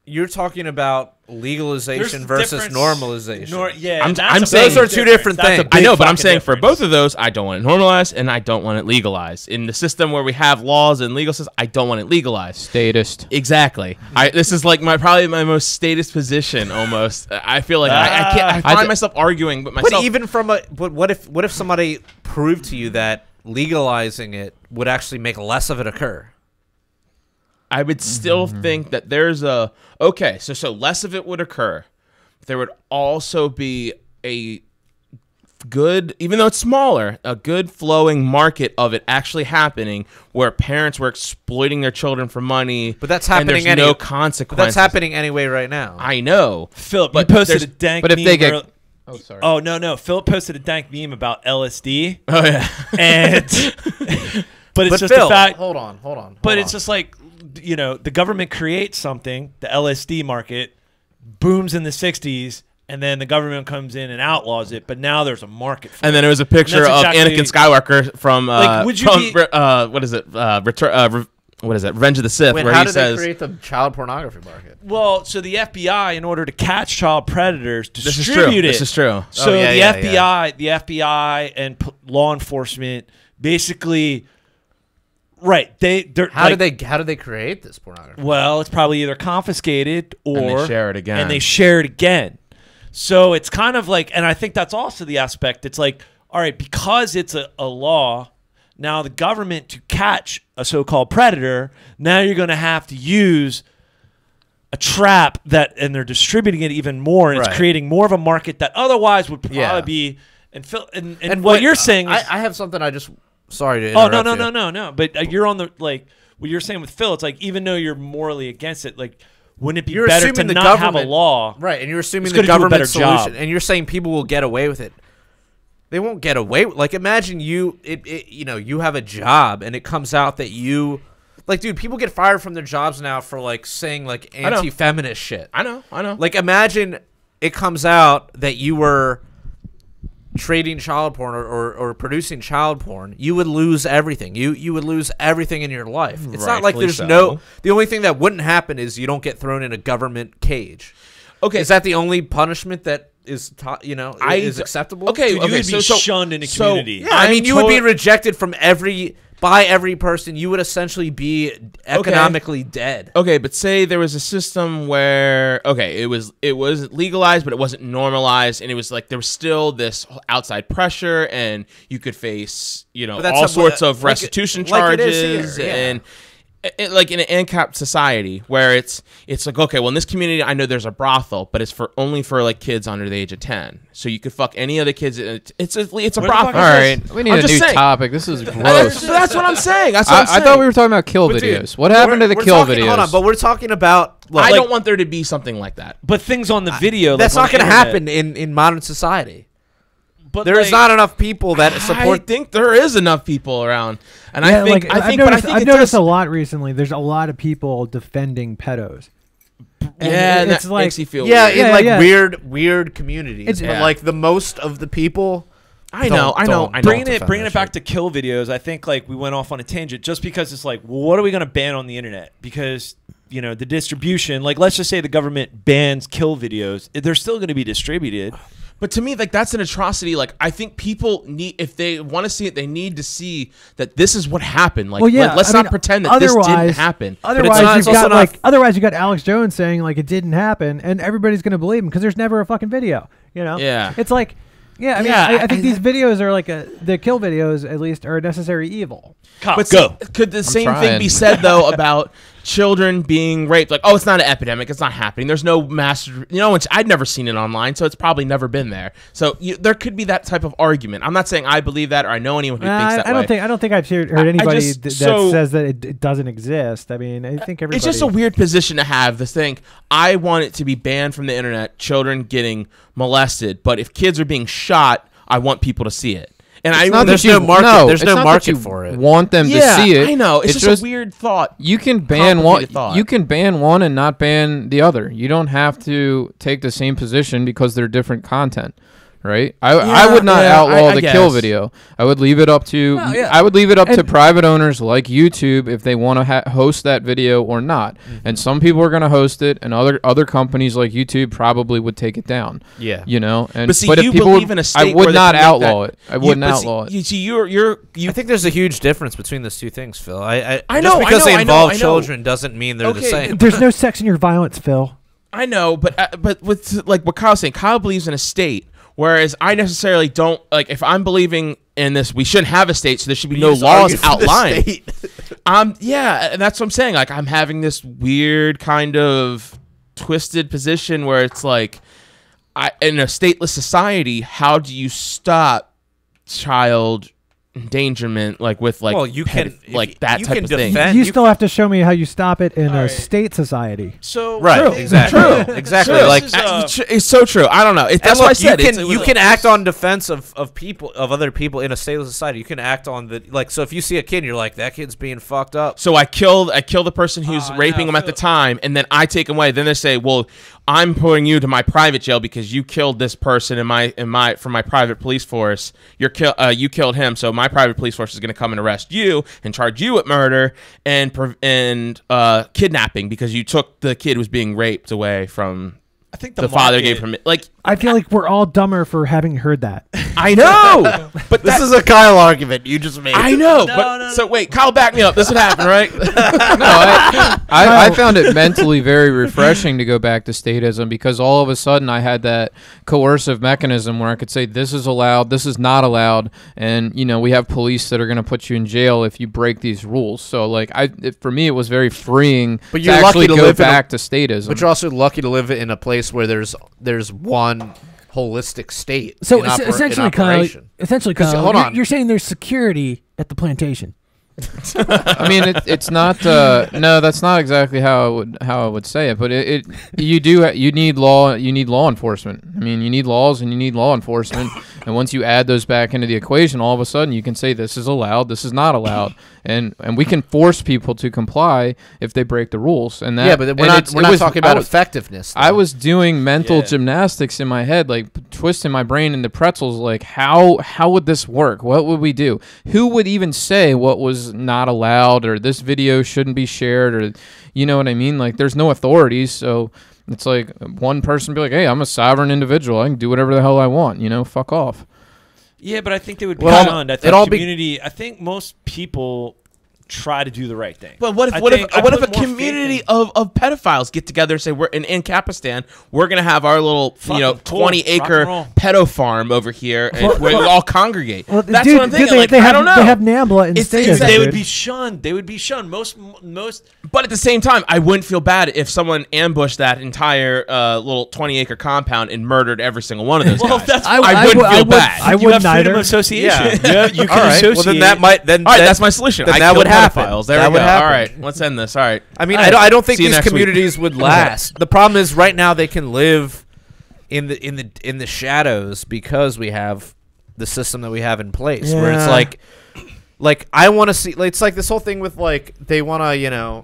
You're talking about legalization versus normalization. I'm saying those are two different things. I know, but I'm saying for both of those, I don't want it normalized and I don't want it legalized. In the system where we have laws and legal systems, I don't want it legalized. Statist. Exactly. This is like probably my most statist position almost. I feel like I find myself arguing with myself. But even from what if somebody proved to you that legalizing it would actually make less of it occur? I would still think that there's so less of it would occur. There would also be a good, even though it's smaller, a good flowing market of it actually happening where parents were exploiting their children for money. But that's happening and there's no consequences. But that's happening anyway right now. I know. Philip, you posted a dank meme. But if they get... Oh, sorry. Oh, no. Philip posted a dank meme about LSD. Oh, yeah. And... but it's just Phil, the fact... Hold on. But it's just like... You know, the government creates something, the LSD market, booms in the 60s, and then the government comes in and outlaws it, but now there's a market for it. And then there was a picture of Anakin Skywalker from, what is it? What is it? Revenge of the Sith, where he says... How did they create the child pornography market? Well, so the FBI, in order to catch child predators, distribute it. This is true. So the FBI and law enforcement basically... Right. How did they create this pornography? Well, it's probably either confiscated or and they share it again. And they share it again. So it's kind of like, and I think that's also the aspect. It's like, all right, because it's a law, now the government to catch a so-called predator, now you're going to have to use a trap and they're distributing it even more, and it's creating more of a market that otherwise would probably be. And what you're saying is, I have something I just. Sorry to interrupt you. No. But you're on the, like, what you're saying with Phil, it's like, even though you're morally against it, like, wouldn't it be better to not have a law? Right, and you're assuming the government solution, and you're saying people will get away with it. They won't get away with, like, imagine you have a job, and it comes out that you, like, dude, people get fired from their jobs now for, like, saying, like, anti-feminist shit. I know. Like, imagine it comes out that you were trading child porn or producing child porn, you would lose everything. You would lose everything in your life. It's not like there's the only thing that wouldn't happen is you don't get thrown in a government cage. Okay, is that the only punishment that is is acceptable? Okay, you would be shunned in a community. Yeah, I mean, you would be rejected from by every person. You would essentially be economically dead. Okay, but say there was a system where it was legalized, but it wasn't normalized, and it was like there was still this outside pressure, and you could face all sorts of restitution charges and. Like in an ANCAP society where it's like, okay, well, in this community I know there's a brothel, but it's only for like kids under the age of 10, so you could fuck any other kids. It's a brothel. All right, we need a new topic. This is gross. That's what I'm saying. I thought we were talking about kill videos. What happened to the kill videos? Hold on, but we're talking about. I don't want there to be something like that. But things on the video that's not going to happen in modern society. But there's not enough people that support. I think there is enough people around, and I've noticed a lot recently. There's a lot of people defending pedos. And it's like makes you feel weird communities. But like the most of the people. I know. Bringing it back to kill videos, I think like we went off on a tangent just because it's like, well, what are we going to ban on the internet? Because the distribution, like let's just say the government bans kill videos, they're still going to be distributed. But to me, like that's an atrocity. Like I think people need, if they want to see it, they need to see that this is what happened. Like, let's not pretend that this didn't happen. Otherwise, you got Alex Jones saying like it didn't happen, and everybody's going to believe him because there's never a fucking video. Yeah. It's like. Yeah, I think these videos are like the kill videos, at least, are a necessary evil. But could the same thing be said though about children being raped? Like, oh, it's not an epidemic; it's not happening. There's no mass. I'd never seen it online, so it's probably never been there. So there could be that type of argument. I'm not saying I believe that or I know anyone who thinks that way. I don't think I've heard anybody that says that it doesn't exist. I mean, I think everybody. It's just a weird position to have to think. I want it to be banned from the internet. Children getting molested, but if kids are being shot, I want people to see it. And there's no market. There's no market for it. Want them to see it? I know. It's just a weird thought. You can ban one. You can ban one and not ban the other. You don't have to take the same position because they're different content. Right, I would not outlaw the kill video. I would leave it up to to private owners like YouTube if they want to host that video or not. Mm-hmm. And some people are going to host it, and other companies like YouTube probably would take it down. Yeah, And but if people believe in a state, I would not outlaw it. I wouldn't outlaw it. You see, I think there's a huge difference between those two things, Phil. I just know because they involve children doesn't mean they're the same. There's no sex in your violence, Phil. I know, but with like what Kyle's saying, Kyle believes in a state. Whereas I necessarily don't, like, if I'm believing in this, we shouldn't have a state, so there should be no laws outlined. Yeah, and that's what I'm saying. Like, I'm having this weird kind of twisted position where it's like, in a stateless society, how do you stop child endangerment, like with like, well, you can like that type of thing. You still have to show me how you stop it in a state society. So exactly. True. Like it's so true. I don't know. That's what I said. You can act on defense of other people in a stateless society. You can act on the so if you see a kid, and you're like, that kid's being fucked up. So I kill the person who's raping him at the time, and then I take him away. Then they say, well, I'm putting you to my private jail because you killed this person from my private police force. You killed him, so my private police force is going to come and arrest you and charge you with murder and kidnapping because you took the kid who was being raped away from. I think the father gave him I feel like we're all dumber for having heard that. I know, but this is a Kyle argument you just made. I know, so wait, Kyle, back me up. This would happen, right? I found it mentally very refreshing to go back to statism because all of a sudden I had that coercive mechanism where I could say this is allowed, this is not allowed, and we have police that are going to put you in jail if you break these rules. So for me, it was very freeing to actually go back to statism. But you're also lucky to live in a place where there's one holistic state. So essentially, Kyle, hold on. You're saying there's security at the plantation. I mean, it's not. No, that's not exactly how I would say it. But you need law. You need law enforcement. I mean, you need laws and you need law enforcement. And once you add those back into the equation, all of a sudden you can say this is allowed, this is not allowed, and we can force people to comply if they break the rules. And that, yeah, but we're not talking about effectiveness. I was doing mental gymnastics in my head, like twisting my brain into pretzels. Like, how would this work? What would we do? Who would even say what was not allowed, or this video shouldn't be shared, or you know what I mean? Like, there's no authorities, so it's like one person be like, "Hey, I'm a sovereign individual. I can do whatever the hell I want. You know, fuck off." Yeah, but I think they would be Well, shunned. I think community. I think most people try to do the right thing. But what if a community of pedophiles get together and say we're in Ancapistan, we're gonna have our little 20-acre pedo farm over here, and where we all congregate. Well, That's dude, what I'm thinking. They I have, don't know. They have NAMBLA in state. They would be shunned. They would be shunned. Most. But at the same time, I wouldn't feel bad if someone ambushed that entire little 20-acre compound and murdered every single one of those guys. I wouldn't feel bad. I you would have neither. freedom of association. Yeah. You can All right. associate. Well, then that might then. All right, that's my solution. Then I that kill would happen. pedophiles. There That we would go. happen. All right, let's end this. All right. I mean, I don't think See you these next week. communities would last. The problem is right now they can live in the shadows because we have the system that we have in place. Where it's like I want to see. Like, it's like this whole thing with like they want to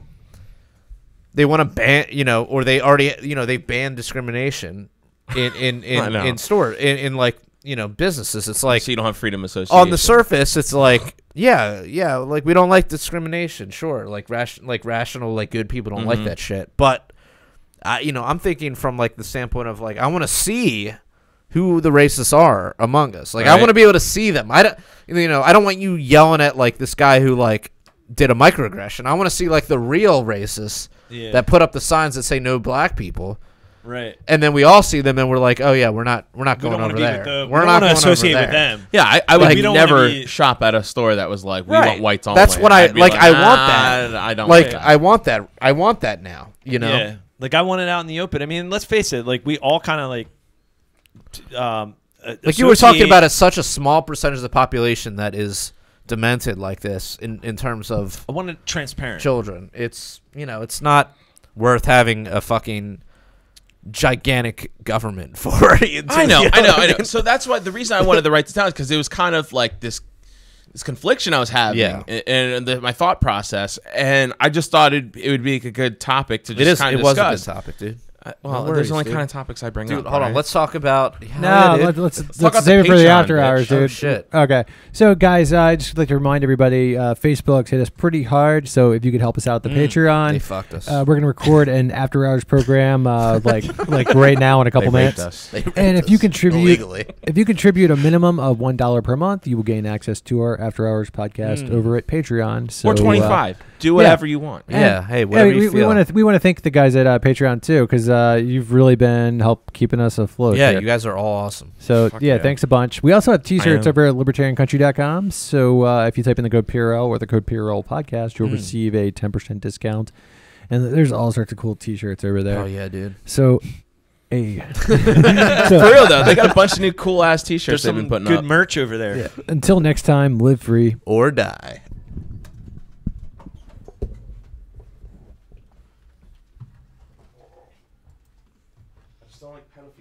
ban or they already they ban discrimination in store in like businesses. It's like So you don't have freedom of association. on the surface, it's like yeah, like we don't like discrimination, sure, like rational, like good people don't like that shit. But I'm thinking from like the standpoint of like I want to see who the racists are among us. Like I want to be able to see them. I don't want you yelling at like this guy who like did a microaggression. I want to see like the real racists that put up the signs that say no black people. Right. And then we all see them, and we're like, "Oh yeah, we're not going over there. We're not going to associate with them." Yeah, I would we don't never wanna be- shop at a store that was like, we Right. want whites only. That's what I'd be like. I want that. I don't like. like that. I want that. I want that now. Yeah. Like I want it out in the open. I mean, let's face it. Like we all kind of like. Like you were talking about, it's such a small percentage of the population that is demented like this in terms of I want it transparent. children. It's it's not worth having a fucking gigantic government for. I know. So that's why the reason I wanted to write this down is because it was kind of like this confliction I was having and my thought process, and I just thought it would be a good topic to just kind of discuss. It was a good topic, dude. Well, No there's worries, only dude. kind of topics I bring Dude, up. hold on. Let's talk about. Let's about save it the for the Patreon, after bitch. hours, dude. Oh, shit. Okay. So, guys, I'd just like to remind everybody, Facebook's hit us pretty hard. So, if you could help us out with the Patreon, They fucked us. we're gonna record an after hours program, like right now in a couple minutes. And if you contribute, a minimum of $1 per month, you will gain access to our after hours podcast over at Patreon. So, or 25. Do whatever you want. Yeah. Hey, whatever you feel. We want to thank the guys at Patreon too, because you've really been help keeping us afloat. Yeah, here. you guys are all awesome. So yeah. thanks a bunch. We also have t-shirts over at libertariancountry.com. So if you type in the code PRL or the code PRL podcast, you'll receive a 10% discount. And there's all sorts of cool t-shirts over there. Oh yeah, dude. So, hey, For real though, they got a bunch of new cool ass T-shirts There's they've been some putting good up. merch over there. until next time, live free. Or die.